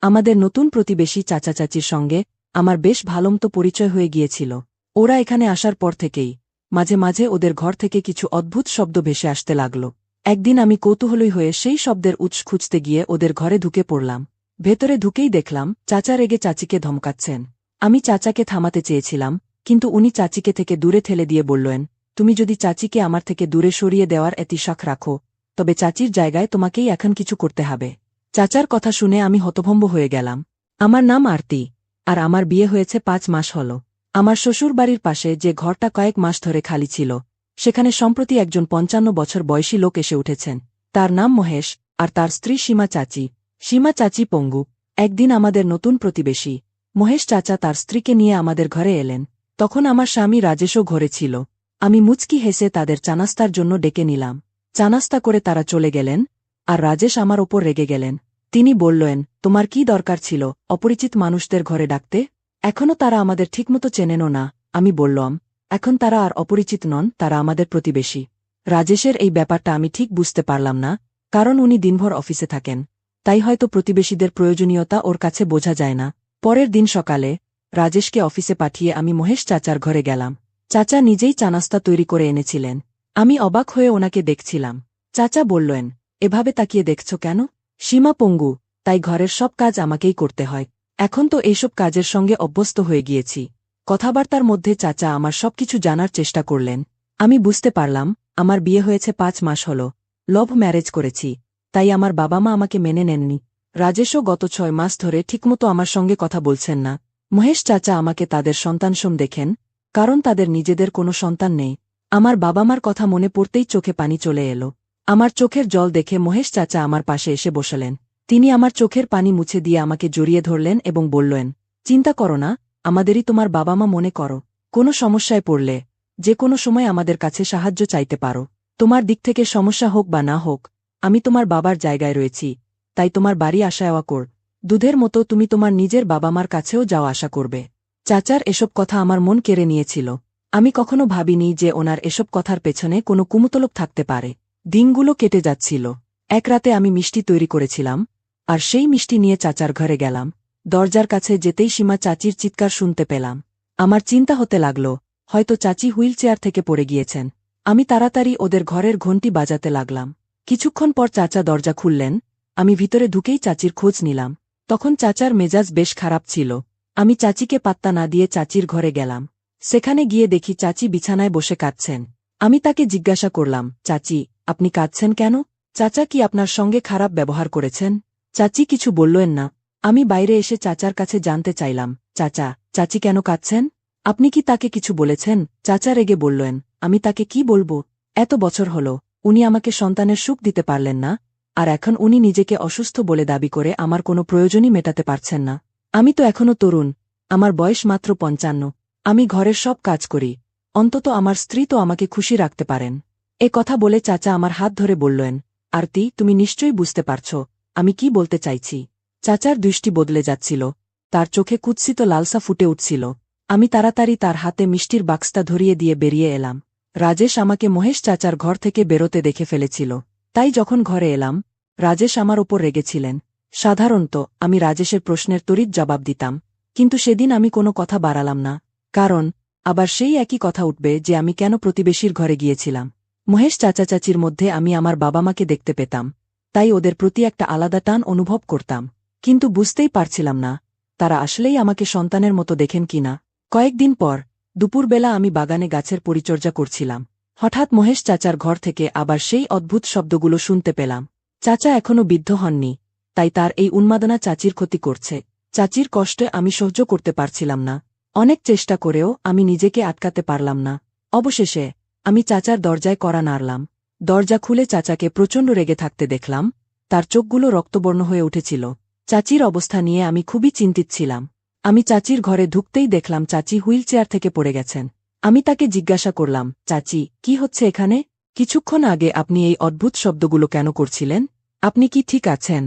আমাদের নতুন প্রতিবেশী চাচা চাচির সঙ্গে আমার বেশ ভালোমতো পরিচয় হয়ে গিয়েছিল। ওরা এখানে আসার পর থেকেই মাঝে মাঝে ওদের ঘর থেকে কিছু অদ্ভুত শব্দ ভেসে আসতে লাগল। একদিন আমি কৌতূহলী হয়ে সেই শব্দের উৎস খুঁজতে গিয়ে ওদের ঘরে ঢুকে পড়লাম। ভেতরে ঢুকেই দেখলাম চাচা রেগে চাচিকে ধমকাচ্ছেন। আমি চাচাকে থামাতে চেয়েছিলাম, কিন্তু উনি চাচিকে থেকে দূরে ঠেলে দিয়ে বললেন, তুমি যদি চাচিকে আমার থেকে দূরে সরিয়ে দেওয়ার এতিশাখ রাখো, তবে চাচির জায়গায় তোমাকেই এখন কিছু করতে হবে। চাচার কথা শুনে আমি হতভম্ব হয়ে গেলাম। আমার নাম আরতি, আর আমার বিয়ে হয়েছে 5 মাস হল। আমার শ্বশুর বাড়ির পাশে যে ঘরটা কয়েক মাস ধরে খালি ছিল, সেখানে সম্প্রতি একজন 55 বছর বয়সী লোক এসে উঠেছেন। তার নাম মহেশ, আর তার স্ত্রী সীমা চাচি। সীমা চাচি পঙ্গু। একদিন আমাদের নতুন প্রতিবেশী মহেশ চাচা তার স্ত্রীকে নিয়ে আমাদের ঘরে এলেন। তখন আমার স্বামী রাজেশও ঘরে ছিল। আমি মুচকি হেসে তাদের চানাস্তার জন্য ডেকে নিলাম। চানাস্তা করে তারা চলে গেলেন, আর রাজেশ আমার ওপর রেগে গেলেন। তিনি বললেন, তোমার কি দরকার ছিল অপরিচিত মানুষদের ঘরে ডাকতে? এখনও তারা আমাদের ঠিকমতো চেনেনও না। আমি বললাম, এখন তারা আর অপরিচিত নন, তারা আমাদের প্রতিবেশী। রাজেশের এই ব্যাপারটা আমি ঠিক বুঝতে পারলাম না, কারণ উনি দিনভর অফিসে থাকেন। তাই হয়তো প্রতিবেশীদের প্রয়োজনীয়তা ওর কাছে বোঝা যায় না। পরের দিন সকালে রাজেশকে অফিসে পাঠিয়ে আমি মহেশ চাচার ঘরে গেলাম। চাচা নিজেই চানাস্তা তৈরি করে এনেছিলেন। আমি অবাক হয়ে ওনাকে দেখছিলাম। চাচা বললেন, এভাবে তাকিয়ে দেখছ কেন? সীমা পঙ্গু, তাই ঘরের সব কাজ আমাকেই করতে হয়। এখন তো এইসব কাজের সঙ্গে অভ্যস্ত হয়ে গিয়েছি। কথাবার্তার মধ্যে চাচা আমার সবকিছু জানার চেষ্টা করলেন। আমি বুঝতে পারলাম, আমার বিয়ে হয়েছে 5 মাস হল। লভ ম্যারেজ করেছি, তাই আমার বাবা মা আমাকে মেনে নেননি। রাজেশও গত 6 মাস ধরে ঠিকমতো আমার সঙ্গে কথা বলছেন না। মহেশ চাচা আমাকে তাদের সন্তানসম দেখেন, কারণ তাদের নিজেদের কোনো সন্তান নেই। আমার বাবা মার কথা মনে পড়তেই চোখে পানি চলে এলো। আমার চোখের জল দেখে মহেশ চাচা আমার পাশে এসে বসলেন। তিনি আমার চোখের পানি মুছে দিয়ে আমাকে জড়িয়ে ধরলেন এবং বললেন, চিন্তা করো না, আমাদেরই তোমার বাবা মা মনে করো। কোনো সমস্যায় পড়লে যে কোনো সময় আমাদের কাছে সাহায্য চাইতে পারো। তোমার দিক থেকে সমস্যা হোক বা না হোক, আমি তোমার বাবার জায়গায় রয়েছি, তাই তোমার বাড়ি আসা যাওয়া কর। দুধের মতো তুমি তোমার নিজের বাবা মার কাছেও যাওয়া আশা করবে। চাচার এসব কথা আমার মন কেড়ে নিয়েছিল। আমি কখনো ভাবিনি যে ওনার এসব কথার পেছনে কোনো কুমতলব থাকতে পারে। দিনগুলো কেটে যাচ্ছিল। এক রাতে আমি মিষ্টি তৈরি করেছিলাম, আর সেই মিষ্টি নিয়ে চাচার ঘরে গেলাম। দরজার কাছে যেতেই সীমা চাচির চিৎকার শুনতে পেলাম। আমার চিন্তা হতে লাগল, হয়তো চাচি হুইল চেয়ার থেকে পড়ে গিয়েছেন। আমি তাড়াতাড়ি ওদের ঘরের ঘণ্টি বাজাতে লাগলাম। কিছুক্ষণ পর চাচা দরজা খুললেন। আমি ভিতরে ঢুকেই চাচির খোঁজ নিলাম। তখন চাচার মেজাজ বেশ খারাপ ছিল। আমি চাচিকে পাত্তা না দিয়ে চাচির ঘরে গেলাম। সেখানে গিয়ে দেখি চাচি বিছানায় বসে কাঁদছেন। আমি তাকে জিজ্ঞাসা করলাম, চাচি, আপনি কাঁদছেন কেন? চাচা কি আপনার সঙ্গে খারাপ ব্যবহার করেছেন? চাচি কিছু বললেন না। আমি বাইরে এসে চাচার কাছে জানতে চাইলাম, চাচা, চাচি কেন কাঁদছেন? আপনি কি তাকে কিছু বলেছেন? চাচা রেগে বললেন, আমি তাকে কি বলবো? এত বছর হল উনি আমাকে সন্তানের সুখ দিতে পারলেন না, আর এখন উনি নিজেকে অসুস্থ বলে দাবি করে আমার কোনো প্রয়োজনই মেটাতে পারছেন না। আমি তো এখনো তরুণ, আমার বয়স মাত্র 55। আমি ঘরের সব কাজ করি, অন্তত আমার স্ত্রী তো আমাকে খুশি রাখতে পারেন। এ কথা বলে চাচা আমার হাত ধরে বললেন, আরতি, তুমি নিশ্চয়ই বুঝতে পারছ আমি কি বলতে চাইছি। চাচার দৃষ্টি বদলে যাচ্ছিল, তার চোখে কুৎসিত লালসা ফুটে উঠছিল। আমি তাড়াতাড়ি তার হাতে মিষ্টির বাক্সটা ধরিয়ে দিয়ে বেরিয়ে এলাম। রাজেশ আমাকে মহেশ চাচার ঘর থেকে বেরোতে দেখে ফেলেছিল। তাই যখন ঘরে এলাম, রাজেশ আমার ওপর রেগেছিলেন। সাধারণত আমি রাজেশের প্রশ্নের তড়িৎ জবাব দিতাম, কিন্তু সেদিন আমি কোনো কথা বাড়ালাম না, কারণ আবার সেই একই কথা উঠবে যে আমি কেন প্রতিবেশীর ঘরে গিয়েছিলাম। মহেশ চাচা চাচির মধ্যে আমি আমার বাবা মাকে দেখতে পেতাম, তাই ওদের প্রতি একটা আলাদা টান অনুভব করতাম, কিন্তু বুঝতেই পারছিলাম না তারা আসলেই আমাকে সন্তানের মতো দেখেন কিনা। কয়েকদিন পর দুপুরবেলা আমি বাগানে গাছের পরিচর্যা করছিলাম। হঠাৎ মহেশ চাচার ঘর থেকে আবার সেই অদ্ভুত শব্দগুলো শুনতে পেলাম। চাচা এখনো বৃদ্ধ হননি, তাই তার এই উন্মাদনা চাচির ক্ষতি করছে। চাচির কষ্টে আমি সহ্য করতে পারছিলাম না। অনেক চেষ্টা করেও আমি নিজেকে আটকাতে পারলাম না। অবশেষে আমি চাচার দরজায় কড়া নাড়লাম। দরজা খুলে চাচাকে প্রচণ্ড রেগে থাকতে দেখলাম। তার চোখগুলো রক্তবর্ণ হয়ে উঠেছিল। চাচির অবস্থা নিয়ে আমি খুবই চিন্তিত ছিলাম। আমি চাচির ঘরে ঢুকতেই দেখলাম চাচি হুইল চেয়ার থেকে পড়ে গেছেন। আমি তাকে জিজ্ঞাসা করলাম, চাচি, কি হচ্ছে এখানে? কিছুক্ষণ আগে আপনি এই অদ্ভুত শব্দগুলো কেন করছিলেন? আপনি কি ঠিক আছেন?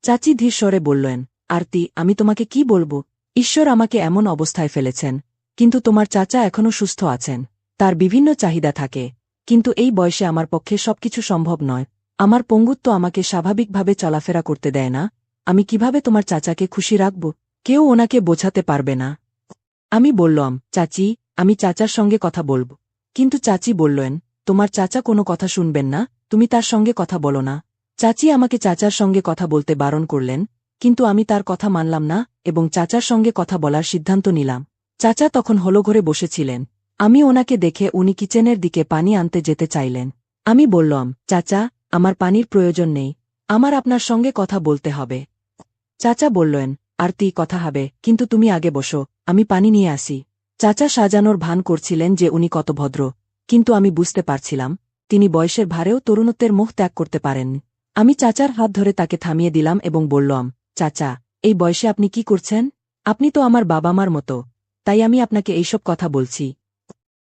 চাচি ধীর স্বরে বললেন, আরতি, আমি তোমাকে কি বলবো? ঈশ্বর আমাকে এমন অবস্থায় ফেলেছেন, কিন্তু তোমার চাচা এখনও সুস্থ আছেন। তার বিভিন্ন চাহিদা থাকে, কিন্তু এই বয়সে আমার পক্ষে সবকিছু সম্ভব নয়। আমার পঙ্গুত্ব আমাকে স্বাভাবিকভাবে চলাফেরা করতে দেয় না, আমি কিভাবে তোমার চাচাকে খুশি রাখব? কেউ ওনাকে বোঝাতে পারবে না। আমি বললাম, চাচি, আমি চাচার সঙ্গে কথা বলব। কিন্তু চাচি বললেন, তোমার চাচা কোনো কথা শুনবেন না, তুমি তার সঙ্গে কথা বলো না। চাচি আমাকে চাচার সঙ্গে কথা বলতে বারণ করলেন, কিন্তু আমি তার কথা মানলাম না এবং চাচার সঙ্গে কথা বলার সিদ্ধান্ত নিলাম। চাচা তখন হলঘরে বসেছিলেন। আমি ওনাকে দেখে উনি কিচেনের দিকে পানি আনতে যেতে চাইলেন। আমি বললাম, চাচা, আমার পানির প্রয়োজন নেই, আমার আপনার সঙ্গে কথা বলতে হবে। চাচা বললেন, আরতি, কথা হবে, কিন্তু তুমি আগে বসো, আমি পানি নিয়ে আসি। চাচা সাজানোর ভান করছিলেন যে উনি কত ভদ্র, কিন্তু আমি বুঝতে পারছিলাম তিনি বয়সের ভারেও তরুণত্বের মোহ ত্যাগ করতে পারেননি। আমি চাচার হাত ধরে তাকে থামিয়ে দিলাম এবং বললাম, চাচা, এই বয়সে আপনি কি করছেন? আপনি তো আমার বাবা মার মতো, তাই আমি আপনাকে এইসব কথা বলছি।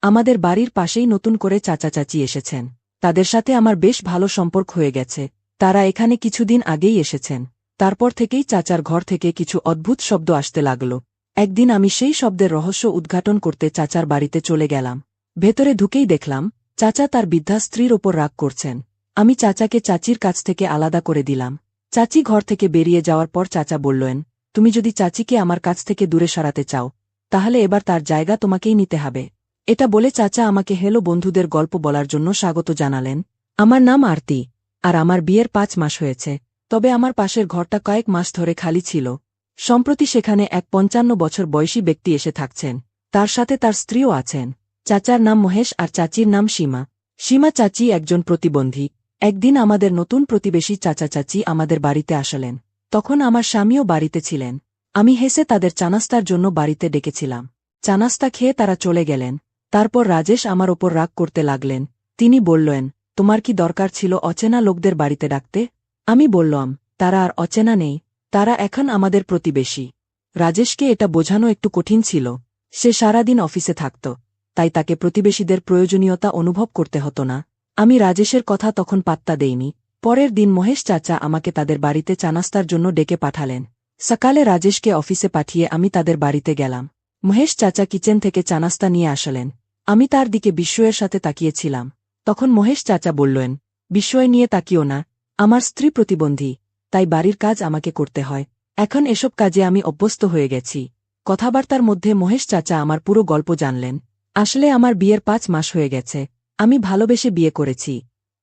আমাদের বাড়ির পাশেই নতুন করে চাচা চাচি এসেছেন। তাদের সাথে আমার বেশ ভালো সম্পর্ক হয়ে গেছে। তারা এখানে কিছুদিন আগেই এসেছেন। তারপর থেকেই চাচার ঘর থেকে কিছু অদ্ভুত শব্দ আসতে লাগল। একদিন আমি সেই শব্দের রহস্য উদ্ঘাটন করতে চাচার বাড়িতে চলে গেলাম। ভেতরে ঢুকেই দেখলাম চাচা তার বৃদ্ধা স্ত্রীর ওপর রাগ করছেন। আমি চাচাকে চাচির কাছ থেকে আলাদা করে দিলাম। চাচি ঘর থেকে বেরিয়ে যাওয়ার পর চাচা বললেন, তুমি যদি চাচিকে আমার কাছ থেকে দূরে সরাতে চাও, তাহলে এবার তার জায়গা তোমাকেই নিতে হবে। এটা বলে চাচা আমাকে হেলো বন্ধুদের গল্প বলার জন্য স্বাগত জানালেন। আমার নাম আরতি, আর আমার বিয়ের 5 মাস হয়েছে। তবে আমার পাশের ঘরটা কয়েক মাস ধরে খালি ছিল। সম্প্রতি সেখানে এক 55 বছর বয়সী ব্যক্তি এসে থাকছেন। তার সাথে তার স্ত্রীও আছেন। চাচার নাম মহেশ আর চাচির নাম সীমা। সীমা চাচি একজন প্রতিবন্ধী। একদিন আমাদের নতুন প্রতিবেশী চাচা চাচি আমাদের বাড়িতে আসলেন। তখন আমার স্বামীও বাড়িতে ছিলেন। আমি হেসে তাদের চানাস্তার জন্য বাড়িতে ডেকেছিলাম। চানাস্তা খেয়ে তারা চলে গেলেন। তারপর রাজেশ আমার ওপর রাগ করতে লাগলেন। তিনি বললেন, তোমার কি দরকার ছিল অচেনা লোকদের বাড়িতে ডাকতে? আমি বললাম, তারা আর অচেনা নেই, তারা এখন আমাদের প্রতিবেশী। রাজেশকে এটা বোঝানো একটু কঠিন ছিল। সে সারাদিন অফিসে থাকত, তাই তাকে প্রতিবেশীদের প্রয়োজনীয়তা অনুভব করতে হতো না। আমি রাজেশের কথা তখন পাত্তা দেইনি। পরের দিন মহেশ চাচা আমাকে তাদের বাড়িতে চানাস্তার জন্য ডেকে পাঠালেন। সকালে রাজেশকে অফিসে পাঠিয়ে আমি তাদের বাড়িতে গেলাম। মহেশ চাচা কিচেন থেকে চানাস্তা নিয়ে আসলেন। আমি তার দিকে বিস্ময়ের সাথে তাকিয়েছিলাম। তখন মহেশ চাচা বললেন, বিস্ময় নিয়ে তাকিও না, আমার স্ত্রী প্রতিবন্ধী, তাই বাড়ির কাজ আমাকে করতে হয়। এখন এসব কাজে আমি অভ্যস্ত হয়ে গেছি। কথাবার্তার মধ্যে মহেশ চাচা আমার পুরো গল্প জানলেন। আসলে আমার বিয়ের 5 মাস হয়ে গেছে। আমি ভালোবেসে বিয়ে করেছি,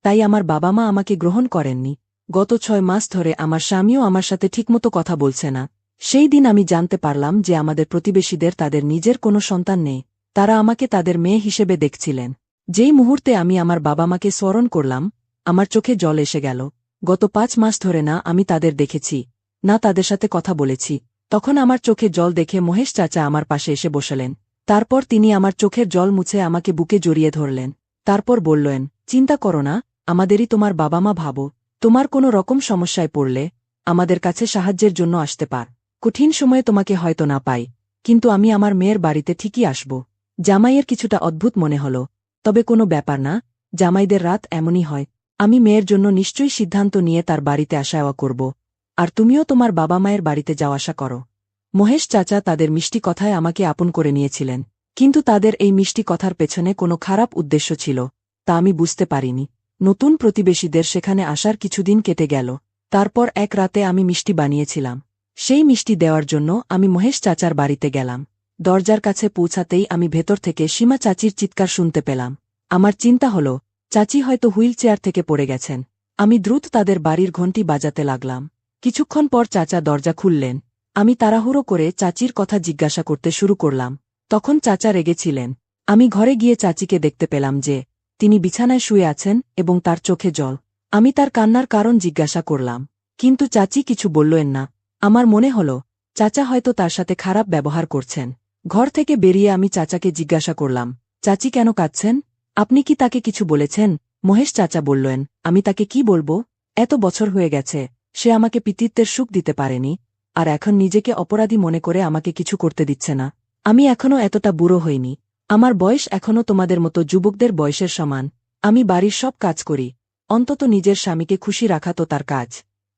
তাই আমার বাবা মা আমাকে গ্রহণ করেননি। গত 6 মাস ধরে আমার স্বামীও আমার সাথে ঠিকমতো কথা বলছে না। সেই দিন আমি জানতে পারলাম যে আমাদের প্রতিবেশীদের তাদের নিজের কোনো সন্তান নেই। তারা আমাকে তাদের মেয়ে হিসেবে দেখছিলেন। যেই মুহূর্তে আমি আমার বাবা মাকে স্মরণ করলাম, আমার চোখে জল এসে গেল। গত 5 মাস ধরে না আমি তাদের দেখেছি, না তাদের সাথে কথা বলেছি। তখন আমার চোখে জল দেখে মহেশ চাচা আমার পাশে এসে বসলেন। তারপর তিনি আমার চোখের জল মুছে আমাকে বুকে জড়িয়ে ধরলেন। তারপর বললেন, চিন্তা করো না, আমাদেরই তোমার বাবা মা, ভাবো, তোমার কোনো রকম সমস্যায় পড়লে আমাদের কাছে সাহায্যের জন্য আসতে পার। কঠিন সময়ে তোমাকে হয়তো না পাই, কিন্তু আমি আমার মেয়ের বাড়িতে ঠিকই আসব। জামাইয়ের কিছুটা অদ্ভুত মনে হল, তবে কোনো ব্যাপার না, জামাইদের রাত এমনই হয়। আমি মেয়ের জন্য নিশ্চয়ই সিদ্ধান্ত নিয়ে তার বাড়িতে আসা যাওয়া করব, আর তুমিও তোমার বাবা মায়ের বাড়িতে যাওয়া আসা করো। মহেশ চাচা তাদের মিষ্টি কথায় আমাকে আপন করে নিয়েছিলেন, কিন্তু তাদের এই মিষ্টি কথার পেছনে কোনো খারাপ উদ্দেশ্য ছিল, তা আমি বুঝতে পারিনি। নতুন প্রতিবেশীদের সেখানে আসার কিছুদিন কেটে গেল। তারপর এক রাতে আমি মিষ্টি বানিয়েছিলাম। সেই মিষ্টি দেওয়ার জন্য আমি মহেশ চাচার বাড়িতে গেলাম। দরজার কাছে পৌঁছাতেই আমি ভেতর থেকে সীমা চাচির চিৎকার শুনতে পেলাম। আমার চিন্তা হল, চাচি হয়তো হুইল চেয়ার থেকে পড়ে গেছেন। আমি দ্রুত তাদের বাড়ির ঘণ্টি বাজাতে লাগলাম। কিছুক্ষণ পর চাচা দরজা খুললেন। আমি তাড়াহুড়ো করে চাচির কথা জিজ্ঞাসা করতে শুরু করলাম। তখন চাচা রেগেছিলেন। আমি ঘরে গিয়ে চাচিকে দেখতে পেলাম যে তিনি বিছানায় শুয়ে আছেন এবং তার চোখে জল। আমি তার কান্নার কারণ জিজ্ঞাসা করলাম, কিন্তু চাচি কিছু বললেন না। আমার মনে হল চাচা হয়তো তার সাথে খারাপ ব্যবহার করছেন। ঘর থেকে বেরিয়ে আমি চাচাকে জিজ্ঞাসা করলাম, চাচি কেন কাঁদছেন? আপনি কি তাকে কিছু বলেছেন? মহেশ চাচা বললেন, আমি তাকে কি বলবো? এত বছর হয়ে গেছে, সে আমাকে পিতৃত্বের সুখ দিতে পারেনি, আর এখন নিজেকে অপরাধী মনে করে আমাকে কিছু করতে দিচ্ছে না। আমি এখনও এতটা বুড়ো হইনি। আমার বয়স এখনও তোমাদের মতো যুবকদের বয়সের সমান। আমি বাড়ির সব কাজ করি, অন্তত নিজের স্বামীকে খুশি রাখা তো তার কাজ।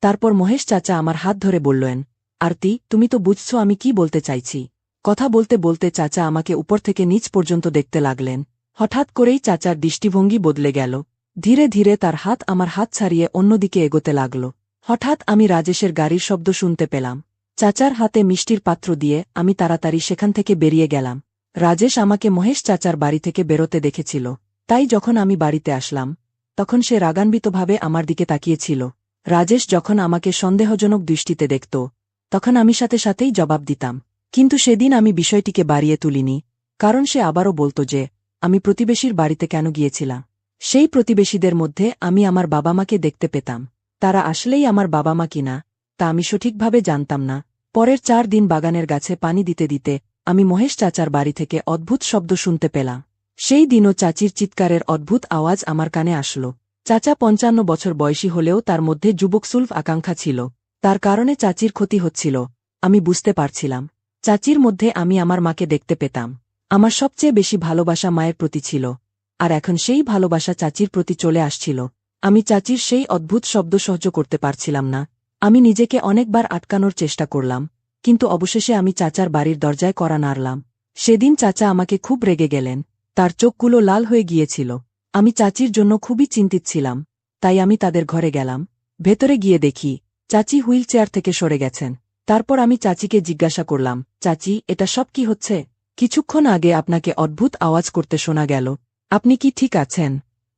তারপর মহেশ চাচা আমার হাত ধরে বললেন, আরতি, তুমি তো বুঝছো আমি কি বলতে চাইছি। কথা বলতে বলতে চাচা আমাকে উপর থেকে নিচ পর্যন্ত দেখতে লাগলেন। হঠাৎ করেই চাচার দৃষ্টিভঙ্গি বদলে গেল। ধীরে ধীরে তার হাত আমার হাত ছাড়িয়ে অন্যদিকে এগোতে লাগল। হঠাৎ আমি রাজেশের গাড়ির শব্দ শুনতে পেলাম। চাচার হাতে মিষ্টির পাত্র দিয়ে আমি তাড়াতাড়ি সেখান থেকে বেরিয়ে গেলাম। রাজেশ আমাকে মহেশ চাচার বাড়ি থেকে বেরোতে দেখেছিল, তাই যখন আমি বাড়িতে আসলাম তখন সে রাগান্বিতভাবে আমার দিকে তাকিয়েছিল। রাজেশ যখন আমাকে সন্দেহজনক দৃষ্টিতে দেখত তখন আমি সাথে সাথেই জবাব দিতাম, কিন্তু সেদিন আমি বিষয়টিকে বাড়িয়ে তুলিনি, কারণ সে আবারও বলত যে আমি প্রতিবেশীর বাড়িতে কেন গিয়েছিলাম। সেই প্রতিবেশীদের মধ্যে আমি আমার বাবা মাকে দেখতে পেতাম। তারা আসলেই আমার বাবা মা কিনা তা আমি সঠিকভাবে জানতাম না। পরের 4 দিন বাগানের গাছে পানি দিতে দিতে আমি মহেশ চাচার বাড়ি থেকে অদ্ভুত শব্দ শুনতে পেলাম। সেই দিনও চাচির চিৎকারের অদ্ভুত আওয়াজ আমার কানে আসল। চাচা 55 বছর বয়সী হলেও তার মধ্যে যুবকসুলভ আকাঙ্ক্ষা ছিল। তার কারণে চাচির ক্ষতি হচ্ছিল, আমি বুঝতে পারছিলাম। চাচির মধ্যে আমি আমার মাকে দেখতে পেতাম। আমার সবচেয়ে বেশি ভালোবাসা মায়ের প্রতি ছিল, আর এখন সেই ভালোবাসা চাচির প্রতি চলে আসছিল। আমি চাচির সেই অদ্ভুত শব্দ সহ্য করতে পারছিলাম না। আমি নিজেকে অনেকবার আটকানোর চেষ্টা করলাম, কিন্তু অবশেষে আমি চাচার বাড়ির দরজায় কড়া নাড়লাম। সেদিন চাচা আমাকে খুব রেগে গেলেন। তার চোখগুলো লাল হয়ে গিয়েছিল। আমি চাচির জন্য খুবই চিন্তিত ছিলাম, তাই আমি তাদের ঘরে গেলাম। ভেতরে গিয়ে দেখি চাচি হুইল চেয়ার থেকে সরে গেছেন। তারপর আমি চাচিকে জিজ্ঞাসা করলাম, চাচি, এটা সব কি হচ্ছে? কিছুক্ষণ আগে আপনাকে অদ্ভুত আওয়াজ করতে শোনা গেল, আপনি কি ঠিক আছেন?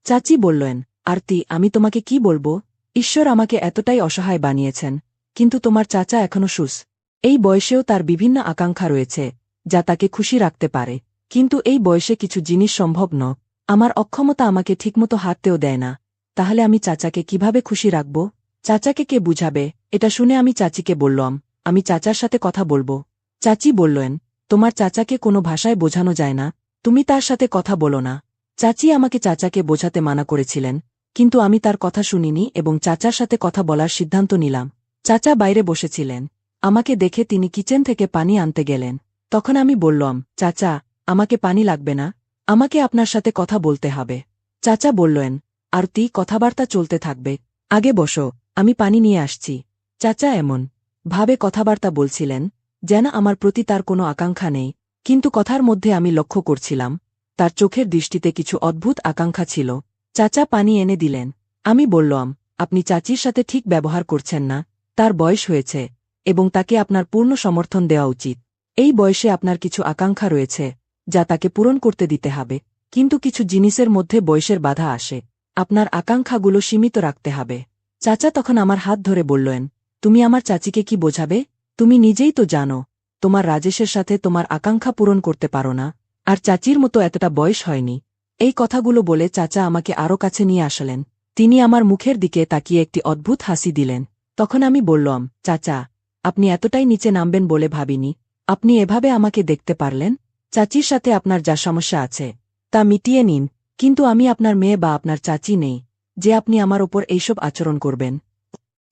চাচি বললেন, আরতি, আমি তোমাকে কি বলবো, ঈশ্বর আমাকে এতটাই অসহায় বানিয়েছেন, কিন্তু তোমার চাচা এখনো সুস্থ। এই বয়সেও তার বিভিন্ন আকাঙ্ক্ষা রয়েছে যা তাকে খুশি রাখতে পারে, কিন্তু এই বয়সে কিছু জিনিস সম্ভব ন। আমার অক্ষমতা আমাকে ঠিকমতো হাঁটতেও দেয় না, তাহলে আমি চাচাকে কিভাবে খুশি রাখব? চাচাকে কে বুঝাবে? এটা শুনে আমি চাচিকে বললাম, আমি চাচার সাথে কথা বলবো। চাচি বললেন, তোমার চাচাকে কোনো ভাষায় বোঝানো যায় না, তুমি তার সাথে কথা বলো না। চাচি আমাকে চাচাকে বোঝাতে মানা করেছিলেন, কিন্তু আমি তার কথা শুনিনি এবং চাচার সাথে কথা বলার সিদ্ধান্ত নিলাম। চাচা বাইরে বসেছিলেন। আমাকে দেখে তিনি কিচেন থেকে পানি আনতে গেলেন। তখন আমি বললাম, চাচা, আমাকে পানি লাগবে না, আমাকে আপনার সাথে কথা বলতে হবে। চাচা বললেন, আরতি, কথাবার্তা চলতে থাকবে, আগে বসো, আমি পানি নিয়ে আসছি। চাচা এমন ভাবে কথাবার্তা বলছিলেন যেন আমার প্রতি তার কোনো আকাঙ্ক্ষা নেই, কিন্তু কথার মধ্যে আমি লক্ষ্য করছিলাম তার চোখের দৃষ্টিতে কিছু অদ্ভুত আকাঙ্ক্ষা ছিল। চাচা পানি এনে দিলেন। আমি বললাম, আপনি চাচির সাথে ঠিক ব্যবহার করছেন না, তার বয়স হয়েছে এবং তাকে আপনার পূর্ণ সমর্থন দেওয়া উচিত। এই বয়সে আপনার কিছু আকাঙ্ক্ষা রয়েছে যা তাকে পূরণ করতে দিতে হবে, কিন্তু কিছু জিনিসের মধ্যে বয়সের বাধা আসে, আপনার আকাঙ্ক্ষাগুলো সীমিত রাখতে হবে। চাচা তখন আমার হাত ধরে বললেন, তুমি আমার চাচিকে কি বোঝাবে? তুমি নিজেই তো জানো তোমার রাজেশের সাথে তোমার আকাঙ্ক্ষা পূরণ করতে পারো না, আর চাচির মতো এতটা বয়স হয়নি। এই কথাগুলো বলে চাচা আমাকে আরও কাছে নিয়ে আসলেন। তিনি আমার মুখের দিকে তাকিয়ে একটি অদ্ভুত হাসি দিলেন। তখন আমি বললাম, চাচা, আপনি এতটাই নিচে নামবেন বলে ভাবিনি, আপনি এভাবে আমাকে দেখতে পারলেন। চাচির সাথে আপনার যা সমস্যা আছে তা মিটিয়ে নিন, কিন্তু আমি আপনার মেয়ে বা আপনার চাচি নেই যে আপনি আমার ওপর এইসব আচরণ করবেন।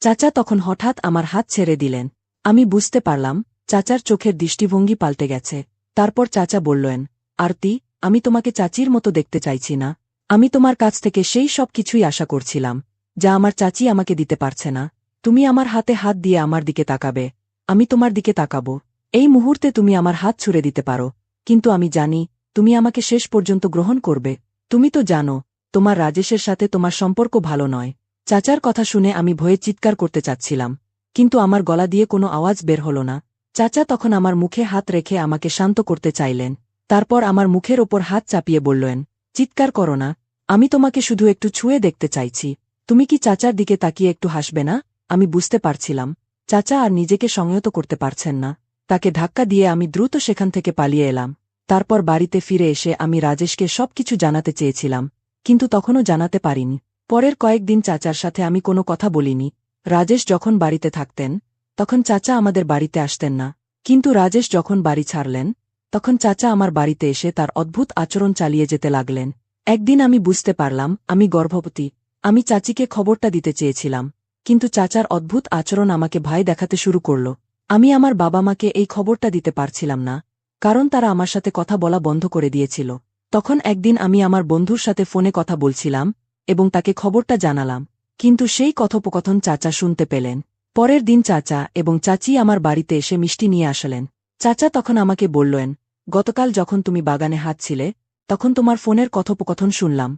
চাচা তখন হঠাৎ আমার হাত ছেড়ে দিলেন। আমি বুঝতে পারলাম চাচার চোখের দৃষ্টিভঙ্গি পাল্টে গেছে। তারপর চাচা বললেন, আরতি, আমি তোমাকে চাচির মতো দেখতে চাইছি না, আমি তোমার কাছ থেকে সেই সব কিছুই আশা করছিলাম যা আমার চাচি আমাকে দিতে পারছে না। তুমি আমার হাতে হাত দিয়ে আমার দিকে তাকাবে, আমি তোমার দিকে তাকাবো। এই মুহূর্তে তুমি আমার হাত ছুঁড়ে দিতে পারো, কিন্তু আমি জানি তুমি আমাকে শেষ পর্যন্ত গ্রহণ করবে। তুমি তো জানো তোমার রাজেশের সাথে তোমার সম্পর্ক ভালো নয়। চাচার কথা শুনে আমি ভয়ে চিৎকার করতে চাচ্ছিলাম, কিন্তু আমার গলা দিয়ে কোনো আওয়াজ বের হল না। চাচা তখন আমার মুখে হাত রেখে আমাকে শান্ত করতে চাইলেন। তারপর আমার মুখের ওপর হাত চাপিয়ে বললেন, চিৎকার করো না, আমি তোমাকে শুধু একটু ছুঁয়ে দেখতে চাইছি। তুমি কি চাচার দিকে তাকিয়ে একটু হাসবে না? আমি বুঝতে পারছিলাম চাচা আর নিজেকে সংযত করতে পারছেন না। তাকে ধাক্কা দিয়ে আমি দ্রুত সেখান থেকে পালিয়ে এলাম। তারপর বাড়িতে ফিরে এসে আমি রাজেশকে সবকিছু জানাতে চেয়েছিলাম, কিন্তু তখনও জানাতে পারিনি। পরের কয়েকদিন চাচার সাথে আমি কোনো কথা বলিনি। রাজেশ যখন বাড়িতে থাকতেন তখন চাচা আমাদের বাড়িতে আসতেন না, কিন্তু রাজেশ যখন বাড়ি ছাড়লেন তখন চাচা আমার বাড়িতে এসে তার অদ্ভুত আচরণ চালিয়ে যেতে লাগলেন। একদিন আমি বুঝতে পারলাম আমি গর্ভবতী। আমি চাচিকে খবরটা দিতে চেয়েছিলাম, কিন্তু চাচার অদ্ভুত আচরণ আমাকে ভয় দেখাতে শুরু করল। আমি আমার বাবা মাকে এই খবরটা দিতে পারছিলাম না, কারণ তারা আমার সাথে কথা বলা বন্ধ করে দিয়েছিল। তখন একদিন আমি আমার বন্ধুর সাথে ফোনে কথা বলছিলাম এবং তাকে খবরটা জানালাম, কিন্তু সেই কথোপকথন চাচা শুনতে পেলেন। পরের দিন চাচা এবং চাচি আমার বাড়িতে এসে মিষ্টি নিয়ে আসলেন। চাচা তখন আমাকে বললেন, গতকাল যখন তুমি বাগানে হাঁটছিলে তখন তোমার ফোনের কথোপকথন শুনলাম।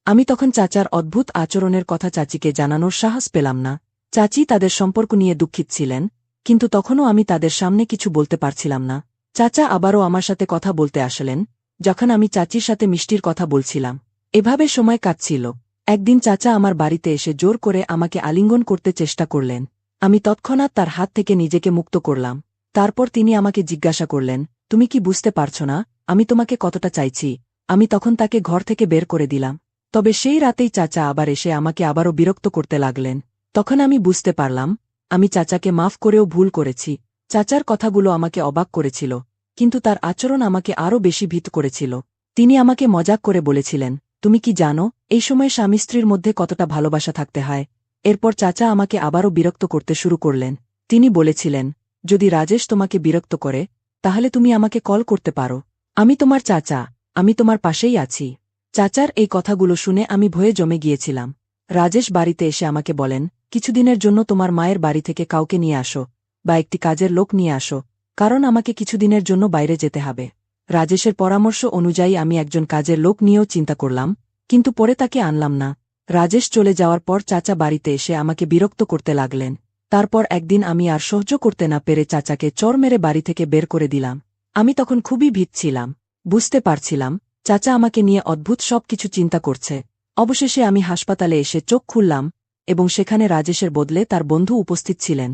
আমি তখন চাচার অদ্ভুত আচরণের কথা চাচিকে জানানোর সাহস পেলাম না। চাচি তাদের সম্পর্ক নিয়ে দুঃখিত ছিলেন, কিন্তু তখনও আমি তাদের সামনে কিছু বলতে পারছিলাম না। চাচা আবারও আমার সাথে কথা বলতে আসলেন, যখন আমি চাচির সাথে মিষ্টির কথা বলছিলাম। এভাবে সময় কাটছিল। একদিন চাচা আমার বাড়িতে এসে জোর করে আমাকে আলিঙ্গন করতে চেষ্টা করলেন। আমি তৎক্ষণাৎ তার হাত থেকে নিজেকে মুক্ত করলাম। তারপর তিনি আমাকে জিজ্ঞাসা করলেন, তুমি কি বুঝতে পারছ না আমি তোমাকে কতটা চাইছি? আমি তখন তাকে ঘর থেকে বের করে দিলাম। তবে সেই রাতেই চাচা আবার এসে আমাকে আবারও বিরক্ত করতে লাগলেন। তখন আমি বুঝতে পারলাম, আমি চাচাকে মাফ করেও ভুল করেছি। চাচার কথাগুলো আমাকে অবাক করেছিল, কিন্তু তার আচরণ আমাকে আরও বেশি ভীত করেছিল। তিনি আমাকে মজাক করে বলেছিলেন, তুমি কি জানো এই সময় স্বামী স্ত্রীর মধ্যে কতটা ভালোবাসা থাকতে হয়? এরপর চাচা আমাকে আবারও বিরক্ত করতে শুরু করলেন। তিনি বলেছিলেন, যদি রাজেশ তোমাকে বিরক্ত করে, তাহলে তুমি আমাকে কল করতে পারো। আমি তোমার চাচা, আমি তোমার পাশেই আছি। চাচার এই কথাগুলো শুনে আমি ভয়ে জমে গিয়েছিলাম। রাজেশ বাড়িতে এসে আমাকে বলেন, কিছুদিনের জন্য তোমার মায়ের বাড়ি থেকে কাউকে নিয়ে আসো, বা একটি কাজের লোক নিয়ে আসো, কারণ আমাকে কিছুদিনের জন্য বাইরে যেতে হবে। রাজেশের পরামর্শ অনুযায়ী আমি একজন কাজের লোক নিয়েও চিন্তা করলাম, কিন্তু পরে তাকে আনলাম না। রাজেশ চলে যাওয়ার পর চাচা বাড়িতে এসে আমাকে বিরক্ত করতে লাগলেন। তারপর একদিন আমি আর সহ্য করতে না পেরে চাচাকে চর মেরে বাড়ি থেকে বের করে দিলাম। আমি তখন খুবই ভীত ছিলাম। বুঝতে পারছিলাম, চাচা আমাকে নিয়ে অদ্ভুত সব কিছু চিন্তা করছে। অবশেষে আমি হাসপাতালে এসে চোখ খুললাম, এবং সেখানে রাজেশের বদলে তার বন্ধু উপস্থিত ছিলেন।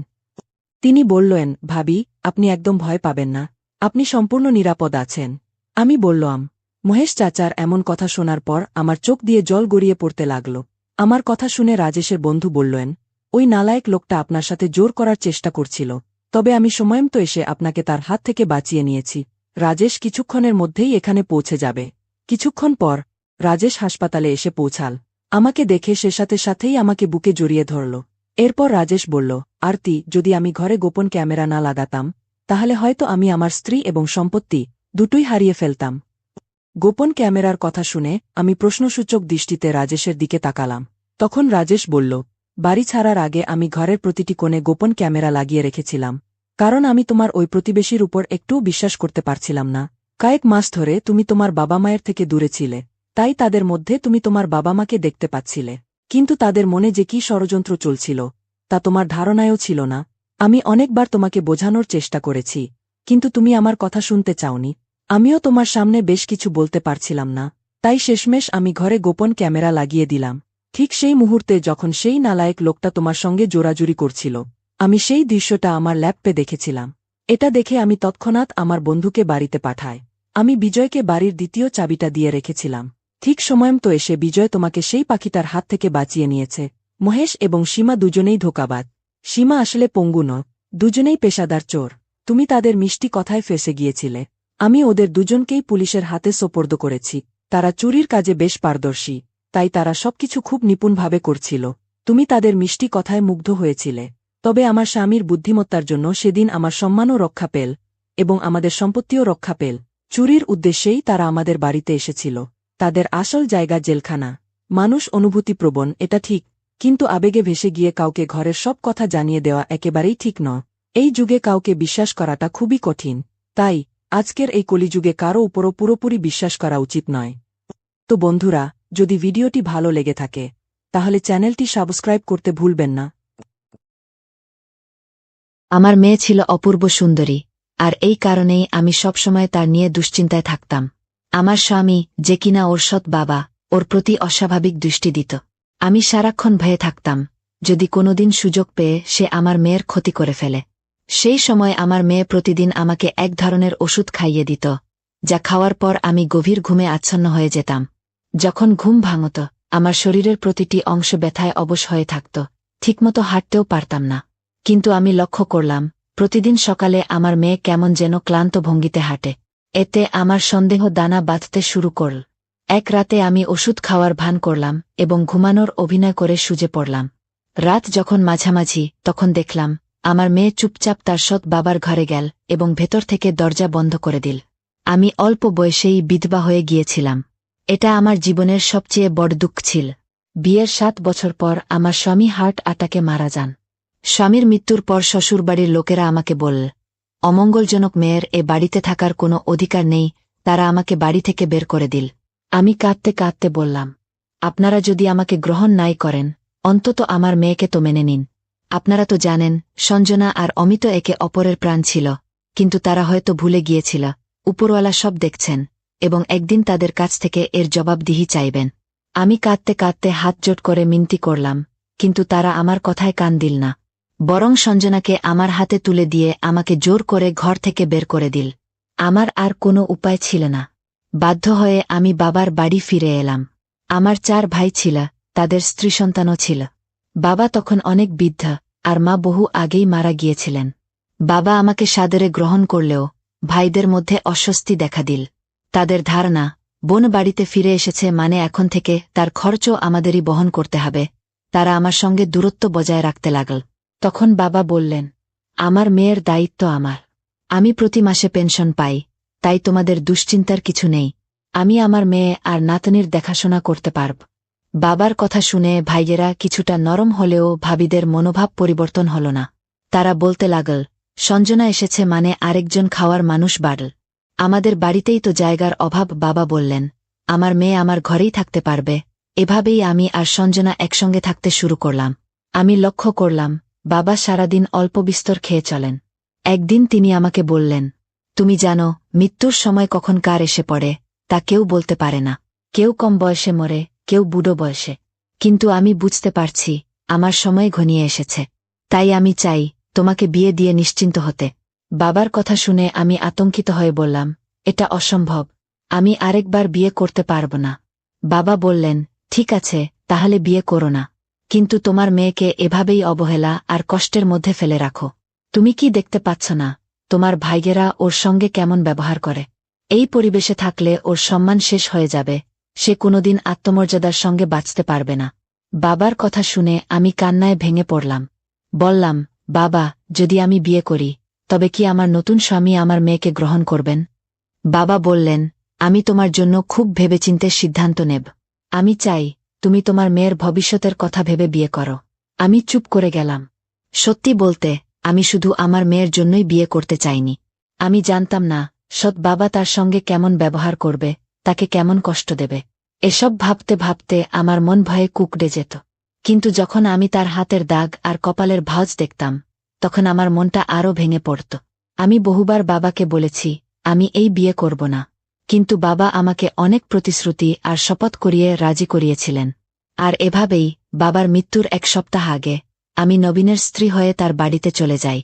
তিনি বললেন, ভাবি, আপনি একদম ভয় পাবেন না, আপনি সম্পূর্ণ নিরাপদ আছেন। আমি বললাম, মহেশ। চাচার এমন কথা শোনার পর আমার চোখ দিয়ে জল গড়িয়ে পড়তে লাগল। আমার কথা শুনে রাজেশের বন্ধু বললেন, ওই নালায়েক লোকটা আপনার সাথে জোর করার চেষ্টা করছিল, তবে আমি সময়মতো এসে আপনাকে তার হাত থেকে বাঁচিয়ে নিয়েছি। রাজেশ কিছুক্ষণের মধ্যেই এখানে পৌঁছে যাবে। কিছুক্ষণ পর রাজেশ হাসপাতালে এসে পৌঁছাল। আমাকে দেখে সে সাথে সাথেই আমাকে বুকে জড়িয়ে ধরল। এরপর রাজেশ বলল, আরতি, যদি আমি ঘরে গোপন ক্যামেরা না লাগাতাম, তাহলে হয়তো আমি আমার স্ত্রী এবং সম্পত্তি দুটোই হারিয়ে ফেলতাম। গোপন ক্যামেরার কথা শুনে আমি প্রশ্নসূচক দৃষ্টিতে রাজেশের দিকে তাকালাম। তখন রাজেশ বলল, বাড়ি ছাড়ার আগে আমি ঘরের প্রতিটি কোণে গোপন ক্যামেরা লাগিয়ে রেখেছিলাম, কারণ আমি তোমার ওই প্রতিবেশীর উপর একটুও বিশ্বাস করতে পারছিলাম না। কয়েক মাস ধরে তুমি তোমার বাবা মায়ের থেকে দূরে ছিলে, তাই তাদের মধ্যে তুমি তোমার বাবা মাকে দেখতে পাচ্ছিলে, কিন্তু তাদের মনে যে কি ষড়যন্ত্র চলছিল তা তোমার ধারণায়ও ছিল না। আমি অনেকবার তোমাকে বোঝানোর চেষ্টা করেছি, কিন্তু তুমি আমার কথা শুনতে চাওনি। আমিও তোমার সামনে বেশ কিছু বলতে পারছিলাম না, তাই শেষমেশ আমি ঘরে গোপন ক্যামেরা লাগিয়ে দিলাম। ঠিক সেই মুহূর্তে যখন সেই নালায়েক লোকটা তোমার সঙ্গে জোরাজুরি করছিল, আমি সেই দৃশ্যটা আমার ল্যাপটপে দেখেছিলাম। এটা দেখে আমি তৎক্ষণাৎ আমার বন্ধুকে বাড়িতে পাঠাই। আমি বিজয়কে বাড়ির দ্বিতীয় চাবিটা দিয়ে রেখেছিলাম। ঠিক সময়মতো এসে বিজয় তোমাকে সেই পাখিটার হাত থেকে বাঁচিয়ে নিয়েছে। মহেশ এবং সীমা দুজনেই ধোঁকাবাজ। সীমা আসলে পঙ্গু নয়, দুজনেই পেশাদার চোর। তুমি তাদের মিষ্টি কথায় ফেঁসে গিয়েছিলে। আমি ওদের দুজনকেই পুলিশের হাতে সোপর্দ করেছি। তারা চুরির কাজে বেশ পারদর্শী, তাই তারা সবকিছু খুব নিপুণভাবে করছিল। তুমি তাদের মিষ্টি কথায় মুগ্ধ হয়েছিলে, তবে আমার স্বামীর বুদ্ধিমত্তার জন্য সেদিন আমার সম্মানও রক্ষা পেল, এবং আমাদের সম্পত্তিও রক্ষা পেল। চুরির উদ্দেশ্যেই তারা আমাদের বাড়িতে এসেছিল। তাদের আসল জায়গা জেলখানা। মানুষ অনুভূতিপ্রবণ, এটা ঠিক, কিন্তু আবেগে ভেসে গিয়ে কাউকে ঘরের সব কথা জানিয়ে দেওয়া একেবারেই ঠিক নয়। এই যুগে কাউকে বিশ্বাস করাটা খুবই কঠিন। তাই আজকের এই কলিযুগে কারও উপরও পুরোপুরি বিশ্বাস করা উচিত নয়। তো বন্ধুরা, যদি ভিডিওটি ভালো লেগে থাকে, তাহলে চ্যানেলটি সাবস্ক্রাইব করতে ভুলবেন না। আমার মেয়ে ছিল অপূর্ব সুন্দরী, আর এই কারণেই আমি সবসময় তার নিয়ে দুশ্চিন্তায় থাকতাম। আমার স্বামী, যে কিনা ওর সৎ বাবা, ওর প্রতি অস্বাভাবিক দৃষ্টি দিত। আমি সারাক্ষণ ভয়ে থাকতাম, যদি কোনোদিন সুযোগ পেয়ে সে আমার মেয়ের ক্ষতি করে ফেলে। সেই সময় আমার মেয়ে প্রতিদিন আমাকে এক ধরনের ওষুধ খাইয়ে দিত, যা খাওয়ার পর আমি গভীর ঘুমে আচ্ছন্ন হয়ে যেতাম। যখন ঘুম ভাঙত, আমার শরীরের প্রতিটি অংশ ব্যথায় অবশ হয়ে থাকত, ঠিকমতো হাঁটতেও পারতাম না। কিন্তু আমি লক্ষ্য করলাম, প্রতিদিন সকালে আমার মেয়ে কেমন যেন ক্লান্ত ভঙ্গিতে হাঁটে। এতে আমার সন্দেহ দানা বাঁধতে শুরু করল। এক রাতে আমি ওষুধ খাওয়ার ভান করলাম এবং ঘুমানোর অভিনয় করে শুয়ে পড়লাম। রাত যখন মাঝামাঝি, তখন দেখলাম আমার মেয়ে চুপচাপ তার সৎ বাবার ঘরে গেল এবং ভেতর থেকে দরজা বন্ধ করে দিল। আমি অল্প বয়সেই বিধবা হয়ে গিয়েছিলাম। এটা আমার জীবনের সবচেয়ে বড় দুঃখ ছিল। বিয়ের 7 বছর পর আমার স্বামী হার্ট অ্যাটাকে মারা যান। স্বামীর মৃত্যুর পর শ্বশুরবাড়ির লোকেরা আমাকে বলল, অমঙ্গলজনক মেয়ের এ বাড়িতে থাকার কোনো অধিকার নেই, তারা আমাকে বাড়ি থেকে বের করে দিল। আমি কাঁদতে কাঁদতে বললাম, আপনারা যদি আমাকে গ্রহণ নাই করেন, অন্তত আমার মেয়েকে তো মেনে নিন। আপনারা তো জানেন সঞ্জনা আর অমিত একে অপরের প্রাণ ছিল, কিন্তু তারা হয়তো ভুলে গিয়েছিল উপরওয়ালা সব দেখছেন এবং একদিন তাদের কাছ থেকে এর জবাবদিহি চাইবেন। আমি কাঁদতে কাঁদতে হাত জোট করে মিনতি করলাম, কিন্তু তারা আমার কথায় কান দিল না। বরং সঞ্জনাকে আমার হাতে তুলে দিয়ে আমাকে জোর করে ঘর থেকে বের করে দিল। আমার আর কোনো উপায় ছিল না। বাধ্য হয়ে আমি বাবার বাড়ি ফিরে এলাম। আমার 4 ভাই ছিল, তাদের স্ত্রী সন্তানও ছিল। বাবা তখন অনেক বৃদ্ধ, আর মা বহু আগেই মারা গিয়েছিলেন। বাবা আমাকে সাদরে গ্রহণ করলেও ভাইদের মধ্যে অস্বস্তি দেখা দিল। তাদের ধারণা, বোন বাড়িতে ফিরে এসেছে মানে এখন থেকে তার খরচও আমাদেরই বহন করতে হবে। তারা আমার সঙ্গে দূরত্ব বজায় রাখতে লাগল। তখন বাবা বললেন, আমার মেয়ের দায়িত্ব আমার। আমি প্রতি মাসে পেনশন পাই, তাই তোমাদের দুশ্চিন্তার কিছু নেই। আমি আমার মেয়ে আর নাতনির দেখাশোনা করতে পারব। বাবার কথা শুনে ভাইয়েরা কিছুটা নরম হলেও ভাবিদের মনোভাব পরিবর্তন হল না। তারা বলতে লাগল, সঞ্জনা এসেছে মানে আরেকজন খাওয়ার মানুষ বাড়ল। আমাদের বাড়িতেই তো জায়গার অভাব। বাবা বললেন, আমার মেয়ে আমার ঘরেই থাকতে পারবে। এভাবেই আমি আর সঞ্জনা একসঙ্গে থাকতে শুরু করলাম। আমি লক্ষ্য করলাম, বাবা সারাদিন অল্প বিস্তর খেয়ে চলেন। একদিন তিনি আমাকে বললেন, তুমি জানো মৃত্যুর সময় কখন কার এসে পড়ে তা কেউ বলতে পারে না। কেউ কম বয়সে মরে, কেউ বুড়ো বয়সে। কিন্তু আমি বুঝতে পারছি আমার সময় ঘনিয়ে এসেছে। তাই আমি চাই তোমাকে বিয়ে দিয়ে নিশ্চিন্ত হতে। বাবার কথা শুনে আমি আতঙ্কিত হয়ে বললাম, এটা অসম্ভব। আমি আরেকবার বিয়ে করতে পারব না। বাবা বললেন, ঠিক আছে, তাহলে বিয়ে করো না। কিন্তু তোমার মেয়েকে এভাবেই অবহেলা আর কষ্টের মধ্যে ফেলে রাখো। তুমি কি দেখতে পাচ্ছ না তোমার ভাইয়েরা ওর সঙ্গে কেমন ব্যবহার করে? এই পরিবেশে থাকলে ওর সম্মান শেষ হয়ে যাবে। সে কোনোদিন আত্মমর্যাদার সঙ্গে বাঁচতে পারবে না। বাবার কথা শুনে আমি কান্নায় ভেঙে পড়লাম। বললাম, বাবা, যদি আমি বিয়ে করি তবে কি আমার নতুন স্বামী আমার মেয়েকে গ্রহণ করবেন? বাবা বললেন, আমি তোমার জন্য খুব ভেবেচিন্তে সিদ্ধান্ত নেব। আমি চাই তুমি তোমার মেয়ের ভবিষ্যতের কথা ভেবে বিয়ে করো। আমি চুপ করে গেলাম। সত্যি বলতে, আমি শুধু আমার মেয়ের জন্যই বিয়ে করতে চাইনি। আমি জানতাম না সৎ বাবা তার সঙ্গে কেমন ব্যবহার করবে, তাকে কেমন কষ্ট দেবে। এসব ভাবতে ভাবতে আমার মন ভয়ে কুঁকড়ে যেত। কিন্তু যখন আমি তার হাতের দাগ আর কপালের ভাঁজ দেখতাম, তখন আমার মনটা আরও ভেঙে পড়ত। আমি বহুবার বাবাকে বলেছি আমি এই বিয়ে করব না, কিন্তু বাবা আমাকে অনেক প্রতিশ্রুতি আর শপথ করিয়ে রাজি করিয়েছিলেন। আর এভাবেই বাবার মৃত্যুর 1 সপ্তাহ আগে আমি নবীনের স্ত্রী হয়ে তার বাড়িতে চলে যাই।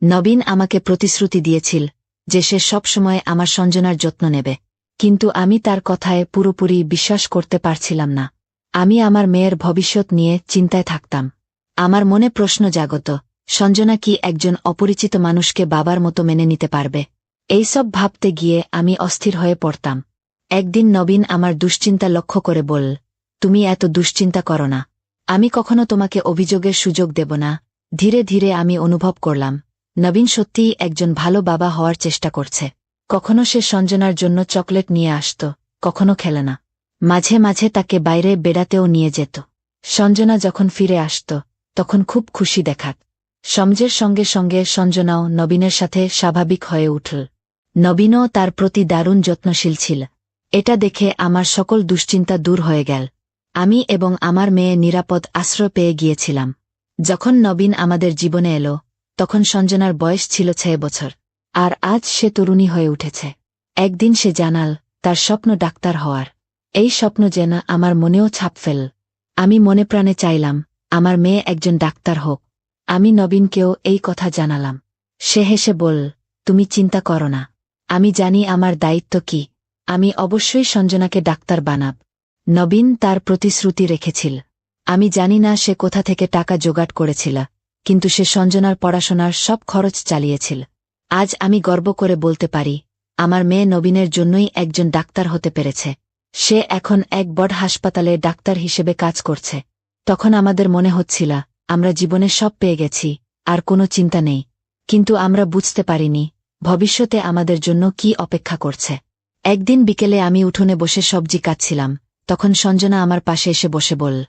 নবীন আমাকে প্রতিশ্রুতি দিয়েছিল যে সে সবসময় আমার সঞ্জনার যত্ন নেবে, কিন্তু আমি তার কথায় পুরোপুরি বিশ্বাস করতে পারছিলাম না। আমি আমার মেয়ের ভবিষ্যৎ নিয়ে চিন্তায় থাকতাম। আমার মনে প্রশ্ন জাগত, সঞ্জনা কি একজন অপরিচিত মানুষকে বাবার মতো মেনে নিতে পারবে? এইসব ভাবতে গিয়ে আমি অস্থির হয়ে পড়তাম। একদিন নবীন আমার দুশ্চিন্তা লক্ষ্য করে বলল, তুমি এত দুশ্চিন্তা করো না। আমি কখনো তোমাকে অভিযোগের সুযোগ দেব না। ধীরে ধীরে আমি অনুভব করলাম, নবীন সত্যিই একজন ভালো বাবা হওয়ার চেষ্টা করছে। কখনো সে সঞ্জনার জন্য চকলেট নিয়ে আসত, কখনো খেলনা। মাঝে মাঝে তাকে বাইরে বেড়াতেও নিয়ে যেত। সঞ্জনা যখন ফিরে আসত তখন খুব খুশি দেখাত। সময়ের সঙ্গে সঙ্গে সঞ্জনাও নবীনের সাথে স্বাভাবিক হয়ে উঠল। নবীনও তার প্রতি দারুণ যত্নশীল ছিল। এটা দেখে আমার সকল দুশ্চিন্তা দূর হয়ে গেল। আমি এবং আমার মেয়ে নিরাপদ আশ্রয় পেয়ে গিয়েছিলাম। যখন নবীন আমাদের জীবনে এলো তখন সঞ্জনার বয়স ছিল 6 বছর। আর আজ সে তরুণী হয়ে উঠেছে। একদিন সে জানাল তার স্বপ্ন ডাক্তার হওয়ার। এই স্বপ্ন যেন আমার মনেও ছাপ ফেল। আমি মনে প্রাণে চাইলাম আমার মেয়ে একজন ডাক্তার হোক। আমি নবীনকেও এই কথা জানালাম। সে হেসে বলল, তুমি চিন্তা করো না, আমি জানি আমার দায়িত্ব কি। আমি অবশ্যই সঞ্জনাকে ডাক্তার বানাব। নবীন তার প্রতিশ্রুতি রেখেছিল। আমি জানি না সে কোথা থেকে টাকা জোগাড় করেছিল, কিন্তু সে সঞ্জনার পড়াশোনার সব খরচ চালিয়েছিল। আজ আমি গর্ব করে বলতে পারি আমার মেয়ে নবীনের জন্যই একজন ডাক্তার হতে পেরেছে। সে এখন এক বড় হাসপাতালে ডাক্তার হিসেবে কাজ করছে। তখন আমাদের মনে হচ্ছিল আমরা জীবনে সব পেয়ে গেছি, আর কোনো চিন্তা নেই। কিন্তু আমরা বুঝতে পারিনি ভবিষ্যতে আমাদের জন্য কি অপেক্ষা করছে। একদিন বিকেলে আমি উঠোনে বসে সবজি কাটছিলাম, তখন সঞ্জনা আমার পাশে এসে বসে বলল,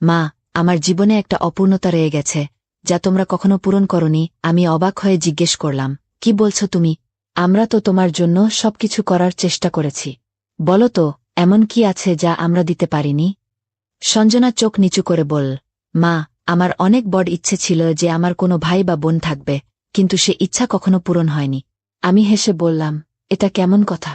মা, আমার জীবনে একটা অপূর্ণতা রয়ে গেছে যা তোমরা কখনো পূরণ করনি। আমি অবাক হয়ে জিজ্ঞেস করলাম, কি বলছো তুমি? আমরা তো তোমার জন্য সবকিছু করার চেষ্টা করেছি। বলো তো, এমন কি আছে যা আমরা দিতে পারিনি? সঞ্জনা চোখ নিচু করে বলল, মা, আমার অনেক বড় ইচ্ছে ছিল যে আমার কোনো ভাই বা বোন থাকবে, কিন্তু সে ইচ্ছা কখনো পূরণ হয়নি। আমি হেসে বললাম, এটা কেমন কথা?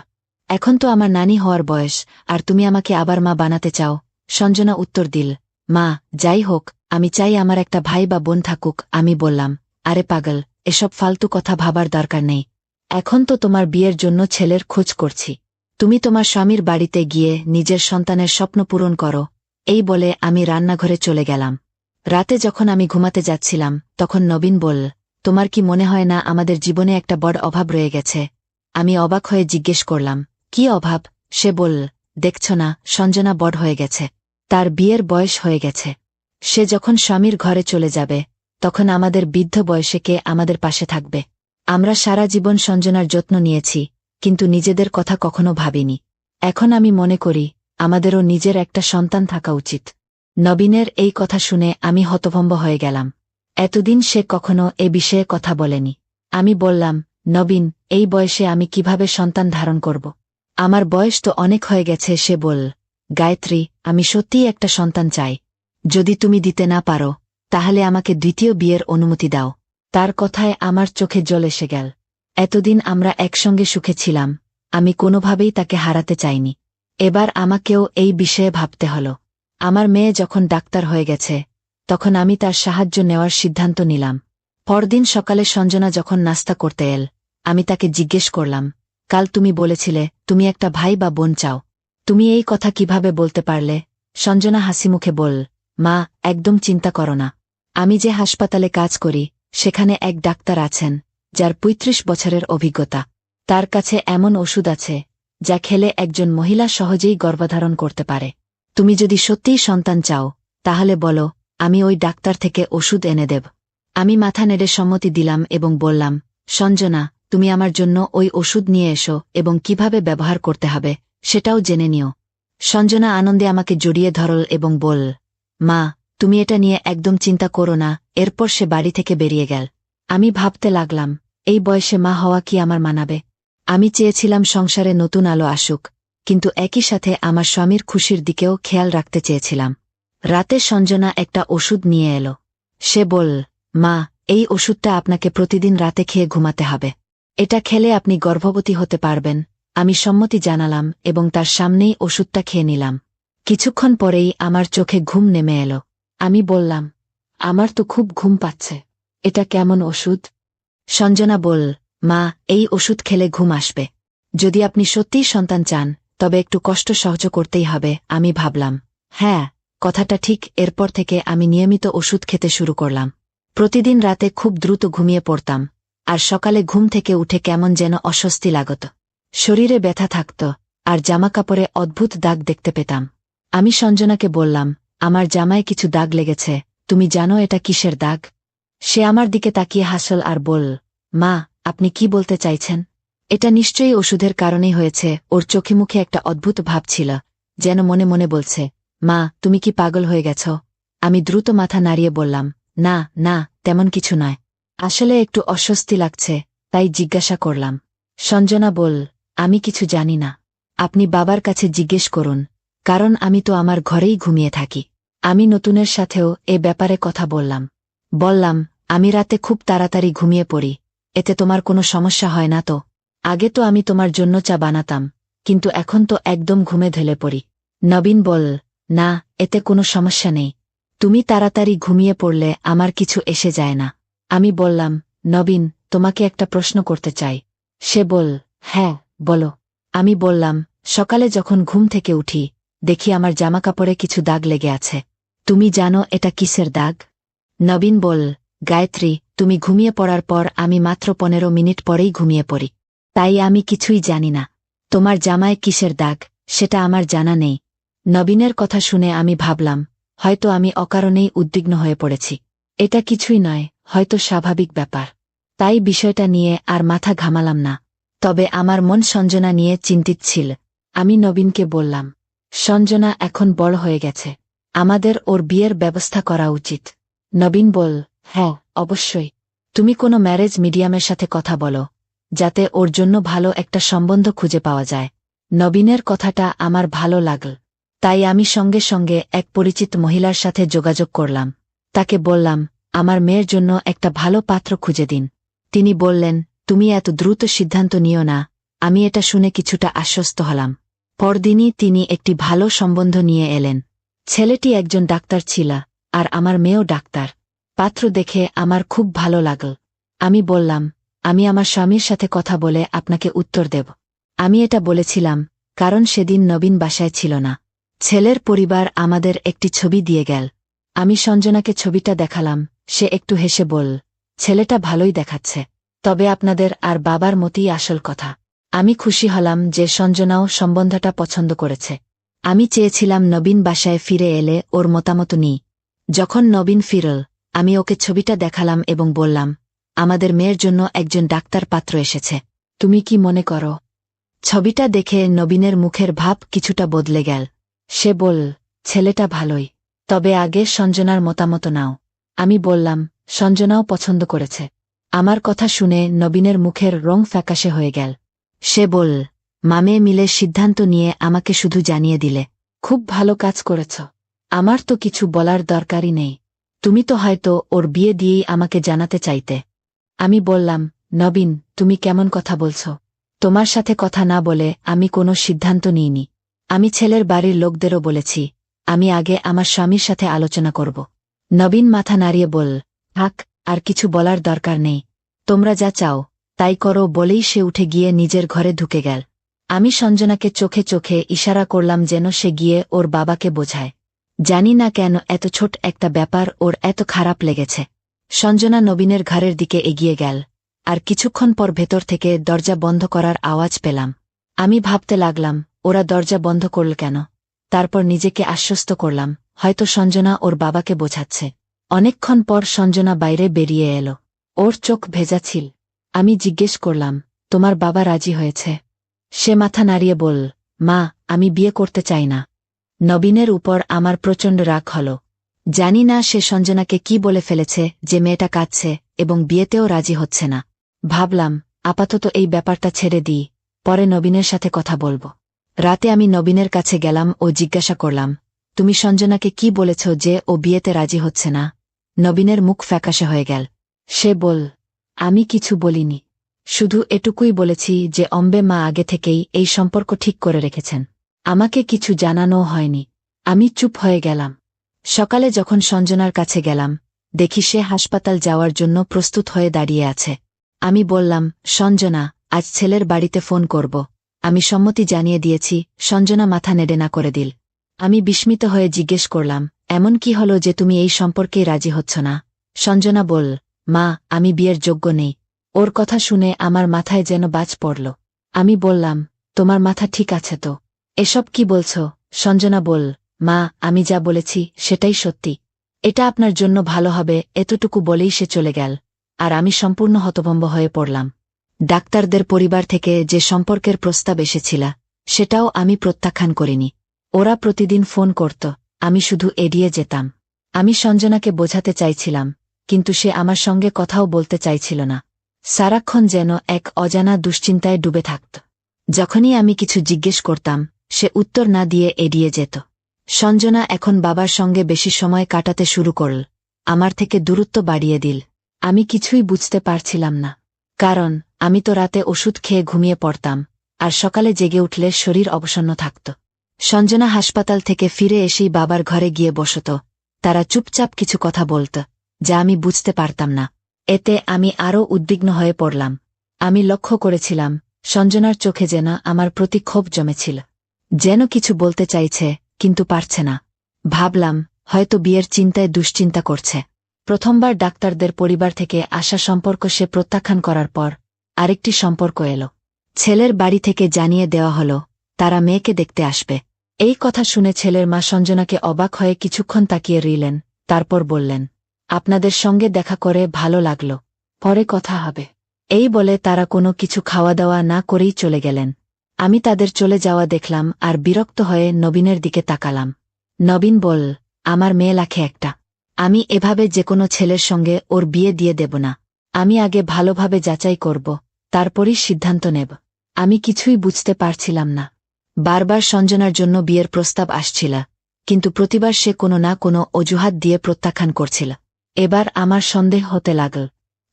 এখন তো আমার নানি হওয়ার বয়স, আর তুমি আমাকে আবার মা বানাতে চাও। সঞ্জনা উত্তর দিল, মা, যাই হোক, আমি চাই আমার একটা ভাই বা বোন থাকুক। আমি বললাম, আরে পাগল, এসব ফালতু কথা ভাবার দরকার নেই। এখন তো তোমার বিয়ের জন্য ছেলের খোঁজ করছি। তুমি তোমার স্বামীর বাড়িতে গিয়ে নিজের সন্তানের স্বপ্ন পূরণ করো। এই বলে আমি রান্নাঘরে চলে গেলাম। রাতে যখন আমি ঘুমাতে যাচ্ছিলাম, তখন নবীন বলল, তোমার কি মনে হয় না আমাদের জীবনে একটা বড় অভাব রয়ে গেছে? আমি অবাক হয়ে জিজ্ঞেস করলাম, কি অভাব? সে বলল, দেখছ না, সঞ্জনা বড় হয়ে গেছে। তার বিয়ের বয়স হয়ে গেছে। সে যখন স্বামীর ঘরে চলে যাবে, তখন আমাদের বৃদ্ধ বয়সে কে আমাদের পাশে থাকবে? আমরা সারা জীবন সঞ্জনার যত্ন নিয়েছি, কিন্তু নিজেদের কথা কখনো ভাবিনি। এখন আমি মনে করি আমাদেরও নিজের একটা সন্তান থাকা উচিত। নবীনের এই কথা শুনে আমি হতভম্ব হয়ে গেলাম। এতদিন সে কখনো এ বিষয়ে কথা বলেনি। আমি বললাম, নবীন, এই বয়সে আমি কিভাবে সন্তান ধারণ করব? আমার বয়স তো অনেক হয়ে গেছে। সে বলল, গায়ত্রী, আমি সত্যিই একটা সন্তান চাই। যদি তুমি দিতে না পারো, তাহলে আমাকে দ্বিতীয় বিয়ের অনুমতি দাও। তার কথায় আমার চোখে জল এসে গেল। এতদিন আমরা একসঙ্গে সুখে ছিলাম, আমি কোনোভাবেই তাকে হারাতে চাইনি। এবার আমাকেও এই বিষয়ে ভাবতে হল। আমার মেয়ে যখন ডাক্তার হয়ে গেছে, তখন আমি তার সাহায্য নেওয়ার সিদ্ধান্ত নিলাম। পরদিন সকালে সঞ্জনা যখন নাস্তা করতে এল, আমি তাকে জিজ্ঞেস করলাম, কাল তুমি বলেছিলে তুমি একটা ভাই বা বোন চাও। তুমি এই কথা কিভাবে বলতে পারলে? সঞ্জনা হাসিমুখে বলল, মা, একদম চিন্তা করো না। আমি যে হাসপাতালে কাজ করি, সেখানে এক ডাক্তার আছেন, যার ৩৫ বছরের অভিজ্ঞতা। তার কাছে এমন ওষুধ আছে, যা খেলে একজন মহিলা সহজেই গর্ভধারণ করতে পারে। তুমি যদি সত্যিই সন্তান চাও, তাহলে বলো, আমি ওই ডাক্তার থেকে ওষুধ এনে দেব। আমি মাথা নেড়ে সম্মতি দিলাম এবং বললাম, সঞ্জনা, তুমি আমার জন্য ওই ওষুধ নিয়ে এসো এবং কিভাবে ব্যবহার করতে হবে সেটাও জেনে নিও। সঞ্জনা আনন্দে আমাকে জড়িয়ে ধরল এবং বলল, মা, তুমি এটা নিয়ে একদম চিন্তা করো না। এরপর সে বাড়ি থেকে বেরিয়ে গেল। আমি ভাবতে লাগলাম, এই বয়সে মা হওয়া কি আমার মানাবে? আমি চেয়েছিলাম সংসারে নতুন আলো আসুক, কিন্তু একই সাথে আমার স্বামীর খুশির দিকেও খেয়াল রাখতে চেয়েছিলাম। রাতে সঞ্জনা একটা ওষুধ নিয়ে এলো। সে বলল, মা, এই ওষুধটা আপনাকে প্রতিদিন রাতে খেয়ে ঘুমাতে হবে। এটা খেলে আপনি গর্ভবতী হতে পারবেন। আমি সম্মতি জানালাম এবং তার সামনেই ওষুধটা খেয়ে নিলাম। কিছুক্ষণ পরেই আমার চোখে ঘুম নেমে এলো। আমি বললাম, আমার তো খুব ঘুম পাচ্ছে। এটা কেমন ওষুধ? সঞ্জনা বলল, মা, এই ওষুধ খেলে ঘুম আসবে। যদি আপনি সত্যিই সন্তান চান, তবে একটু কষ্ট সহ্য করতেই হবে। আমি ভাবলাম, হ্যাঁ, কথাটা ঠিক। এরপর থেকে আমি নিয়মিত ওষুধ খেতে শুরু করলাম। প্রতিদিন রাতে খুব দ্রুত ঘুমিয়ে পড়তাম, আর সকালে ঘুম থেকে উঠে কেমন যেন অস্বস্তি লাগত। শরীরে ব্যথা থাকত, আর জামাকাপড়ে অদ্ভুত দাগ দেখতে পেতাম। আমি সঞ্জনাকে বললাম, আমার জামায় কিছু দাগ লেগেছে, তুমি জানো এটা কিসের দাগ? সে আমার দিকে তাকিয়ে হাসল আর বলল, মা, আপনি কি বলতে চাইছেন? এটা নিশ্চয়ই ওষুধের কারণেই হয়েছে। ওর চোখে মুখে একটা অদ্ভুত ভাব ছিল, যেন মনে মনে বলছে, মা, তুমি কি পাগল হয়ে গেছ? আমি দ্রুত মাথা নাড়িয়ে বললাম, না না, তেমন কিছু নয়। আসলে একটু অস্বস্তি লাগছে, তাই জিজ্ঞাসা করলাম। সঞ্জনা বলল, আমি কিছু জানি না। আপনি বাবার কাছে জিজ্ঞেস করুন, কারণ আমি তো আমার ঘরেই ঘুমিয়ে থাকি। আমি নতুনের সাথেও এ ব্যাপারে কথা বললাম, আমি রাতে খুব তাড়াতাড়ি ঘুমিয়ে পড়ি। এতে তোমার কোনো সমস্যা হয় না তো? আগে তো আমি তোমার জন্য চা বানাতাম, কিন্তু এখন তো একদম ঘুমে ঢলে পড়ি। নবীন বলল, না, এতে কোনো সমস্যা নেই। তুমি তাড়াতাড়ি ঘুমিয়ে পড়লে আমার কিছু এসে যায় না। আমি বললাম, নবীন, তোমাকে একটা প্রশ্ন করতে চাই। সে বলল, হ্যাঁ, বলো। আমি বললাম, সকালে যখন ঘুম থেকে উঠি, দেখি আমার জামাকাপড়ে কিছু দাগ লেগে আছে। তুমি জানো এটা কিসের দাগ? নবীন বলল, গায়ত্রী, তুমি ঘুমিয়ে পড়ার পর আমি মাত্র 15 মিনিট পরেই ঘুমিয়ে পড়ি। তাই আমি কিছুই জানি না। তোমার জামায় কিসের দাগ, সেটা আমার জানা নেই। নবীনের কথা শুনে আমি ভাবলাম, হয়তো আমি অকারণেই উদ্বিগ্ন হয়ে পড়েছি। এটা কিছুই নয়, হয়তো স্বাভাবিক ব্যাপার। তাই বিষয়টা নিয়ে আর মাথা ঘামালাম না। তবে আমার মন সঞ্জনা নিয়ে চিন্তিত ছিল। আমি নবীনকে বললাম, সঞ্জনা এখন বড় হয়ে গেছে, আমাদের ওর বিয়ের ব্যবস্থা করা উচিত। নবীন বলল, হ্যাঁ, অবশ্যই। তুমি কোনো ম্যারেজ মিডিয়ামের সাথে কথা বলো, যাতে ওর জন্য ভালো একটা সম্বন্ধ খুঁজে পাওয়া যায়। নবীনের কথাটা আমার ভালো লাগল, তাই আমি সঙ্গে সঙ্গে এক পরিচিত মহিলার সাথে যোগাযোগ করলাম। তাকে বললাম, আমার মেয়ের জন্য একটা ভালো পাত্র খুঁজে দিন। তিনি বললেন, তুমি এত দ্রুত সিদ্ধান্ত নিও না। আমি এটা শুনে কিছুটা আশ্বস্ত হলাম। পরদিনই তিনি একটি ভালো সম্বন্ধ নিয়ে এলেন। ছেলেটি একজন ডাক্তার ছিল, আর আমার মেয়েও ডাক্তার। পাত্র দেখে আমার খুব ভালো লাগল। আমি বললাম, আমি আমার স্বামীর সাথে কথা বলে আপনাকে উত্তর দেব। আমি এটা বলেছিলাম কারণ সেদিন নবীন বাসায় ছিল না। ছেলের পরিবার আমাদের একটি ছবি দিয়ে গেল। আমি সঞ্জনাকে ছবিটা দেখালাম। সে একটু হেসে বলল, ছেলেটা ভালোই দেখাচ্ছে, তবে আপনাদের আর বাবার মতই আসল কথা। আমি খুশি হলাম যে সঞ্জনাও সম্বন্ধটা পছন্দ করেছে। আমি চেয়েছিলাম নবীন বাসায় ফিরে এলে ওর মতামত নিই। যখন নবীন ফিরল, আমি ওকে ছবিটা দেখালাম এবং বললাম, আমাদের মেয়ের জন্য একজন ডাক্তার পাত্র এসেছে। তুমি কি মনে করো? ছবিটা দেখে নবীনের মুখের ভাব কিছুটা বদলে গেল। সে বলল, ছেলেটা ভালোই, তবে আগে সঞ্জনার মতামত নাও। আমি বললাম, সঞ্জনাও পছন্দ করেছে। আমার কথা শুনে নবীনের মুখের রং ফ্যাকাশে হয়ে গেল। সে বলল, মামে মিলে সিদ্ধান্ত নিয়ে আমাকে শুধু জানিয়ে দিলে। খুব ভালো কাজ করেছ। আমার তো কিছু বলার দরকারই নেই। তুমি তো হয়তো ওর বিয়ে দিয়েই আমাকে জানাতে চাইতে। আমি বললাম, নবীন, তুমি কেমন কথা বলছ? তোমার সাথে কথা না বলে আমি কোনো সিদ্ধান্ত নিইনি। আমি ছেলের বাড়ির লোকদেরও বলেছি, আমি আগে আমার স্বামীর সাথে আলোচনা করব। নবীন মাথা নাড়িয়ে বলল, থাক, আর কিছু বলার দরকার নেই। তোমরা যা চাও তাই করো বলেই সে উঠে গিয়ে নিজের ঘরে ঢুকে গেল। আমি সঞ্জনাকে চোখে চোখে ইশারা করলাম যেন সে গিয়ে ওর বাবাকে বোঝায়। জানি না কেন এত ছোট একটা ব্যাপার ওর এত খারাপ লেগেছে। সঞ্জনা নবীনের ঘরের দিকে এগিয়ে গেল, আর কিছুক্ষণ পর ভেতর থেকে দরজা বন্ধ করার আওয়াজ পেলাম। আমি ভাবতে লাগলাম, ওরা দরজা বন্ধ করল কেন? তারপর নিজেকে আশ্বস্ত করলাম, হয়তো সঞ্জনা ওর বাবাকে বোঝাচ্ছে। অনেকক্ষণ পর সঞ্জনা বাইরে বেরিয়ে এলো। ওর চোখ ভেজা ছিল। আমি জিজ্ঞেস করলাম, তোমার বাবা রাজি হয়েছে? সে মাথা নাড়িয়ে বলল, মা, আমি বিয়ে করতে চাই না। নবীনের উপর আমার প্রচণ্ড রাগ হল। জানি না সে সঞ্জনাকে কি বলে ফেলেছে যে মেয়েটা কাঁদছে এবং বিয়েতেও রাজি হচ্ছে না। ভাবলাম, আপাতত এই ব্যাপারটা ছেড়ে দিই, পরে নবীনের সাথে কথা বলবো। রাতে আমি নবীনের কাছে গেলাম ও জিজ্ঞাসা করলাম, তুমি সঞ্জনাকে কি বলেছ যে ও বিয়েতে রাজি হচ্ছে না? নবীনের মুখ ফ্যাকাশে হয়ে গেল। সে বল, আমি কিছু বলিনি। শুধু এটুকুই বলেছি যে অম্বে মা আগে থেকেই এই সম্পর্ক ঠিক করে রেখেছেন। আমাকে কিছু জানানোও হয়নি। আমি চুপ হয়ে গেলাম। সকালে যখন সঞ্জনার কাছে গেলাম, দেখি সে হাসপাতাল যাওয়ার জন্য প্রস্তুত হয়ে দাঁড়িয়ে আছে। আমি বললাম, সঞ্জনা, আজ ছেলের বাড়িতে ফোন করব। আমি সম্মতি জানিয়ে দিয়েছি। সঞ্জনা মাথা নেড়ে না করে দিল। আমি বিস্মিত হয়ে জিজ্ঞেস করলাম, এমন কি হলো যে তুমি এই সম্পর্কেই রাজি হচ্ছ না? সঞ্জনা বলল, মা, আমি বিয়ের যোগ্য নেই। ওর কথা শুনে আমার মাথায় যেন বাজ পড়ল। আমি বললাম, তোমার মাথা ঠিক আছে তো? এসব কি বলছ? সঞ্জনা বলল, মা, আমি যা বলেছি সেটাই সত্যি। এটা আপনার জন্য ভালো হবে, এতটুকু বলেই সে চলে গেল, আর আমি সম্পূর্ণ হতভম্ব হয়ে পড়লাম। ডাক্তারদের পরিবার থেকে যে সম্পর্কের প্রস্তাব এসেছিল সেটাও আমি প্রত্যাখ্যান করিনি। ওরা প্রতিদিন ফোন করত, আমি শুধু এড়িয়ে যেতাম। আমি সঞ্জনাকে বোঝাতে চাইছিলাম, কিন্তু সে আমার সঙ্গে কথাও বলতে চাইছিল না। সারাক্ষণ যেন এক অজানা দুশ্চিন্তায় ডুবে থাকত। যখনই আমি কিছু জিজ্ঞেস করতাম, সে উত্তর না দিয়ে এড়িয়ে যেত। সঞ্জনা এখন বাবার সঙ্গে বেশি সময় কাটাতে শুরু করল, আমার থেকে দূরত্ব বাড়িয়ে দিল। আমি কিছুই বুঝতে পারছিলাম না, কারণ আমি তো রাতে ওষুধ খেয়ে ঘুমিয়ে পড়তাম, আর সকালে জেগে উঠলে শরীর অবসন্ন থাকত। সঞ্জনা হাসপাতাল থেকে ফিরে এসেই বাবার ঘরে গিয়ে বসত। তারা চুপচাপ কিছু কথা বলত, যা আমি বুঝতে পারতাম না। এতে আমি আরও উদ্বিগ্ন হয়ে পড়লাম। আমি লক্ষ্য করেছিলাম, সঞ্জনার চোখে যেন আমার প্রতি ক্ষোভ জমেছিল। যেন কিছু বলতে চাইছে, কিন্তু পারছে না। ভাবলাম, হয়তো বিয়ের চিন্তায় দুশ্চিন্তা করছে। প্রথমবার ডাক্তারদের পরিবার থেকে আসা সম্পর্ক সে প্রত্যাখ্যান করার পর আরেকটি সম্পর্ক এলো। ছেলের বাড়ি থেকে জানিয়ে দেওয়া হলো, তারা মেয়েকে দেখতে আসবে। এই কথা শুনে ছেলের মা সঞ্জনাকে অবাক হয়ে কিছুক্ষণ তাকিয়ে রইলেন, তারপর বললেন, আপনাদের সঙ্গে দেখা করে ভালো লাগলো, পরে কথা হবে। এই বলে তারা কোনো কিছু খাওয়া দাওয়া না করেই চলে গেলেন। আমি তাদের চলে যাওয়া দেখলাম আর বিরক্ত হয়ে নবীনের দিকে তাকালাম। নবীন বলল, আমার মেয়ে লাখে একটা। আমি এভাবে যে কোনো ছেলের সঙ্গে ওর বিয়ে দিয়ে দেব না। আমি আগে ভালোভাবে যাচাই করব, তারপরই সিদ্ধান্ত নেব। আমি কিছুই বুঝতে পারছিলাম না। বারবার সঞ্জনার জন্য বিয়ের প্রস্তাব আসছিল, কিন্তু প্রতিবার সে কোনো না কোনো অজুহাত দিয়ে প্রত্যাখ্যান করছিল। এবার আমার সন্দেহ হতে লাগল।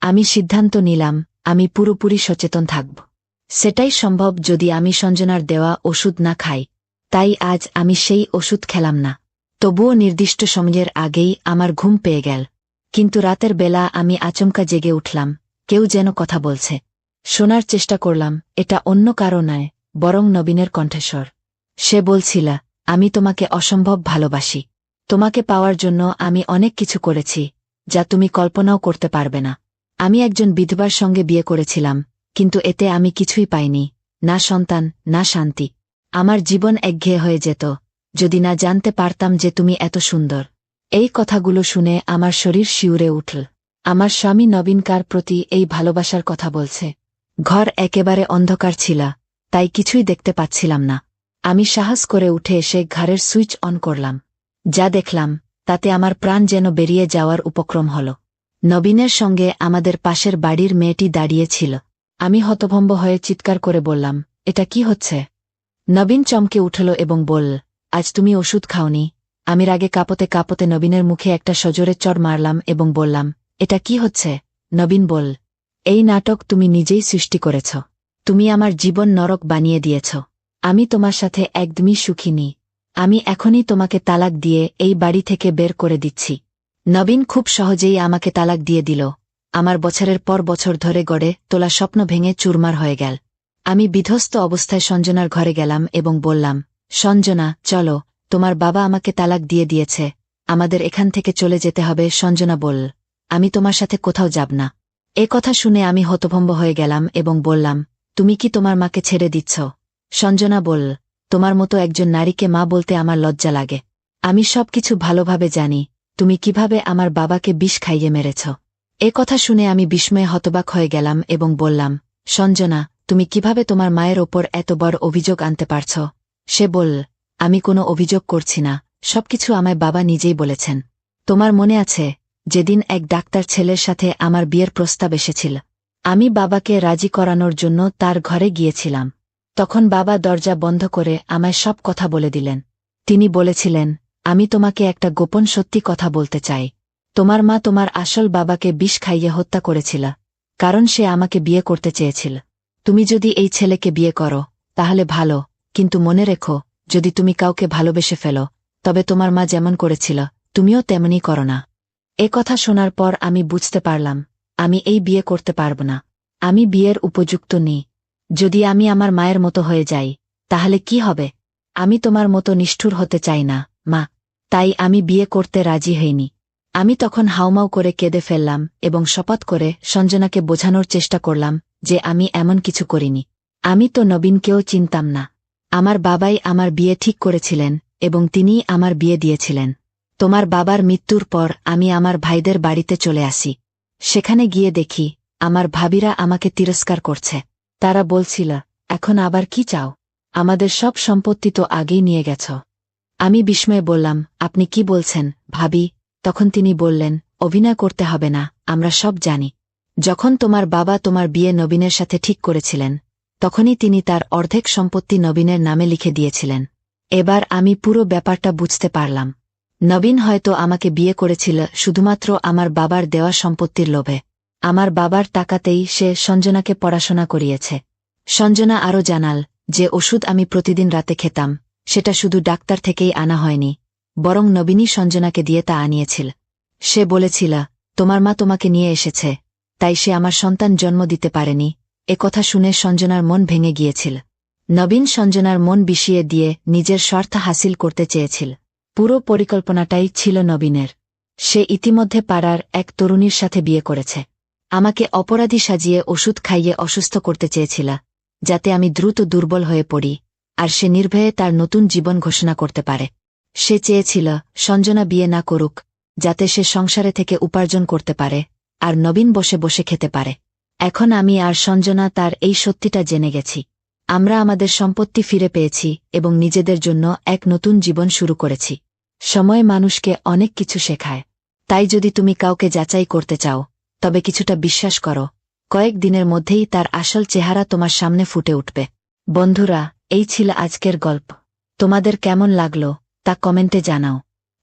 আমি সিদ্ধান্ত নিলাম আমি পুরোপুরি সচেতন থাকব। সেটাই সম্ভব যদি আমি সঞ্জনার দেওয়া ওষুধ না খাই। তাই আজ আমি সেই ওষুধ খেলাম না। তবুও নির্দিষ্ট সময়ের আগেই আমার ঘুম পেয়ে গেল। কিন্তু রাতের বেলা আমি আচমকা জেগে উঠলাম, কেউ যেন কথা বলছে। শোনার চেষ্টা করলাম, এটা অন্য কারো নয়, বরং নবীনের কণ্ঠস্বর। সে বলছিল, আমি তোমাকে অসম্ভব ভালোবাসি। তোমাকে পাওয়ার জন্য আমি অনেক কিছু করেছি, যা তুমি কল্পনাও করতে পারবে না। আমি একজন বিধবার সঙ্গে বিয়ে করেছিলাম, কিন্তু এতে আমি কিছুই পাইনি, না সন্তান, না শান্তি। আমার জীবন একঘেয়ে হয়ে যেত, যদি না জানতে পারতাম যে তুমি এত সুন্দর। এই কথাগুলো শুনে আমার শরীর শিউরে উঠল। আমার স্বামী নবীনকার প্রতি এই ভালোবাসার কথা বলছে। ঘর একেবারে অন্ধকার ছিল, তাই কিছুই দেখতে পাচ্ছিলাম না। আমি সাহস করে উঠে এসে ঘরের সুইচ অন করলাম। যা দেখলাম, তাতে আমার প্রাণ যেন বেরিয়ে যাওয়ার উপক্রম হল। নবীনের সঙ্গে আমাদের পাশের বাড়ির মেয়েটি দাঁড়িয়েছিল। আমি হতভম্ব হয়ে চিৎকার করে বললাম, এটা কি হচ্ছে? নবীন চমকে উঠল এবং বলল, আজ তুমি ওষুধ খাওনি। আমি রাগে কাঁপতে কাঁপতে নবীনের মুখে একটা সজোরে চড় মারলাম এবং বললাম, এটা কি হচ্ছে? নবীন বলল, এই নাটক তুমি নিজেই সৃষ্টি করেছ। তুমি আমার জীবন নরক বানিয়ে দিয়েছ। আমি তোমার সাথে একদমই সুখী নি। আমি এখনই তোমাকে তালাক দিয়ে এই বাড়ি থেকে বের করে দিচ্ছি। নবীন খুব সহজেই আমাকে তালাক দিয়ে দিল। আমার বছরের পর বছর ধরে গড়ে তোলা স্বপ্ন ভেঙে চুরমার হয়ে গেল। আমি বিধ্বস্ত অবস্থায় সঞ্জনার ঘরে গেলাম এবং বললাম, সঞ্জনা, চলো, তোমার বাবা আমাকে তালাক দিয়ে দিয়েছে, আমাদের এখান থেকে চলে যেতে হবে। সঞ্জনা বলল, আমি তোমার সাথে কোথাও যাব না। এ কথা শুনে আমি হতভম্ব হয়ে গেলাম এবং বললাম, তুমি কি তোমার মাকে ছেড়ে দিচ্ছ? সঞ্জনা বলল, তোমার মতো একজন নারীকে মা বলতে আমার লজ্জা লাগে। আমি সবকিছু ভালোভাবে জানি, তুমি কিভাবে আমার বাবাকে বিষ খাইয়ে মেরেছ। এ কথা শুনে আমি বিস্ময়ে হতবাক হয়ে গেলাম এবং বললাম, সঞ্জনা, তুমি কিভাবে তোমার মায়ের ওপর এত বড় অভিযোগ আনতে পারছ? সে বলল, আমি কোনো অভিযোগ করছি না, সবকিছু আমায় বাবা নিজেই বলেছেন। তোমার মনে আছে, যেদিন এক ডাক্তার ছেলের সাথে আমার বিয়ের প্রস্তাব এসেছিল? আমি বাবাকে রাজি করানোর জন্য তার ঘরে গিয়েছিলাম। তখন বাবা দরজা বন্ধ করে আমায় সব কথা বলে দিলেন। তিনি বলেছিলেন, আমি তোমাকে একটা গোপন সত্যি কথা বলতে চাই। তোমার মা তোমার আসল বাবাকে বিষ খাইয়ে হত্যা করেছিল, কারণ সে আমাকে বিয়ে করতে চেয়েছিল। তুমি যদি এই ছেলেকে বিয়ে করো, তাহলে ভালো, কিন্তু মনে রেখো, যদি তুমি কাউকে ভালোবেসে ফেলো, তবে তোমার মা যেমন করেছিল, তুমিও তেমনই করো না। এ কথা শোনার পর আমি বুঝতে পারলাম, আমি এই বিয়ে করতে পারব না। আমি বিয়ের উপযুক্ত নই। যদি আমি আমার মায়ের মতো হয়ে যাই, তাহলে কি হবে? আমি তোমার মতো নিষ্ঠুর হতে চাই না, মা। তাই আমি বিয়ে করতে রাজি হইনি। আমি তখন হাউমাউ করে কেঁদে ফেললাম এবং শপথ করে সঞ্জনাকে বোঝানোর চেষ্টা করলাম যে আমি এমন কিছু করিনি। আমি তো নবীনকেও চিনতাম না। আমার বাবাই আমার বিয়ে ঠিক করেছিলেন এবং তিনিই আমার বিয়ে দিয়েছিলেন। তোমার বাবার মৃত্যুর পর আমি আমার ভাইদের বাড়িতে চলে আসি। সেখানে গিয়ে দেখি, আমার ভাবিরা আমাকে তিরস্কার করছে। তারা বলছিল, এখন আবার কি চাও? আমাদের সব সম্পত্তি তো আগেই নিয়ে গেছ। আমি বিস্ময়ে বললাম, আপনি কি বলছেন, ভাবি? তখন তিনি বললেন, অভিনয় করতে হবে না, আমরা সব জানি। যখন তোমার বাবা তোমার বিয়ে নবীনের সাথে ঠিক করেছিলেন, তখনই তিনি তার অর্ধেক সম্পত্তি নবীনের নামে লিখে দিয়েছিলেন। এবার আমি পুরো ব্যাপারটা বুঝতে পারলাম। নবীন হয়তো আমাকে বিয়ে করেছিল শুধুমাত্র আমার বাবার দেওয়া সম্পত্তির লোভে। আমার বাবার টাকাতেই সে সঞ্জনাকে পড়াশোনা করিয়েছে। সঞ্জনা আরও জানাল যে ওষুধ আমি প্রতিদিন রাতে খেতাম, সেটা শুধু ডাক্তার থেকেই আনা হয়নি, বরং নবীনই সঞ্জনাকে দিয়ে তা আনিয়েছিল। সে বলেছিল, তোমার মা তোমাকে নিয়ে এসেছে, তাই সে আমার সন্তান জন্ম দিতে পারেনি। এ কথা শুনে সঞ্জনার মন ভেঙে গিয়েছিল। নবীন সঞ্জনার মন বিষিয়ে দিয়ে নিজের স্বার্থ হাসিল করতে চেয়েছিল। পুরো পরিকল্পনাটাই ছিল নবীনের। সে ইতিমধ্যে পাড়ার এক তরুণীর সাথে বিয়ে করেছে। আমাকে অপরাধী সাজিয়ে ওষুধ খাইয়ে অসুস্থ করতে চেয়েছিল, যাতে আমি দ্রুত দুর্বল হয়ে পড়ি, আর সে নির্ভয়ে তার নতুন জীবন ঘোষণা করতে পারে। সে চেয়েছিল সঞ্জনা বিয়ে না করুক, যাতে সে সংসারে থেকে উপার্জন করতে পারে, আর নবীন বসে বসে খেতে পারে। এখন আমি আর সঞ্জনা তার এই সত্যিটা জেনে গেছি। আমরা আমাদের সম্পত্তি ফিরে পেয়েছি এবং নিজেদের জন্য এক নতুন জীবন শুরু করেছি। সময় মানুষকে অনেক কিছু শেখায়। তাই যদি তুমি কাউকে যাচাই করতে চাও, তবে কিছুটা বিশ্বাস করো, কয়েক দিনের মধ্যেই তার আসল চেহারা তোমার সামনে ফুটে উঠবে। বন্ধুরা, এই ছিল আজকের গল্প। তোমাদের কেমন লাগলো তা কমেন্টে জানাও।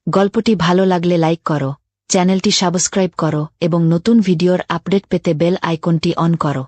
গল্পটি ভালো লাগলে লাইক করো, চ্যানেলটি সাবস্ক্রাইব করো এবং নতুন ভিডিওর আপডেট পেতে বেল আইকনটি অন করো।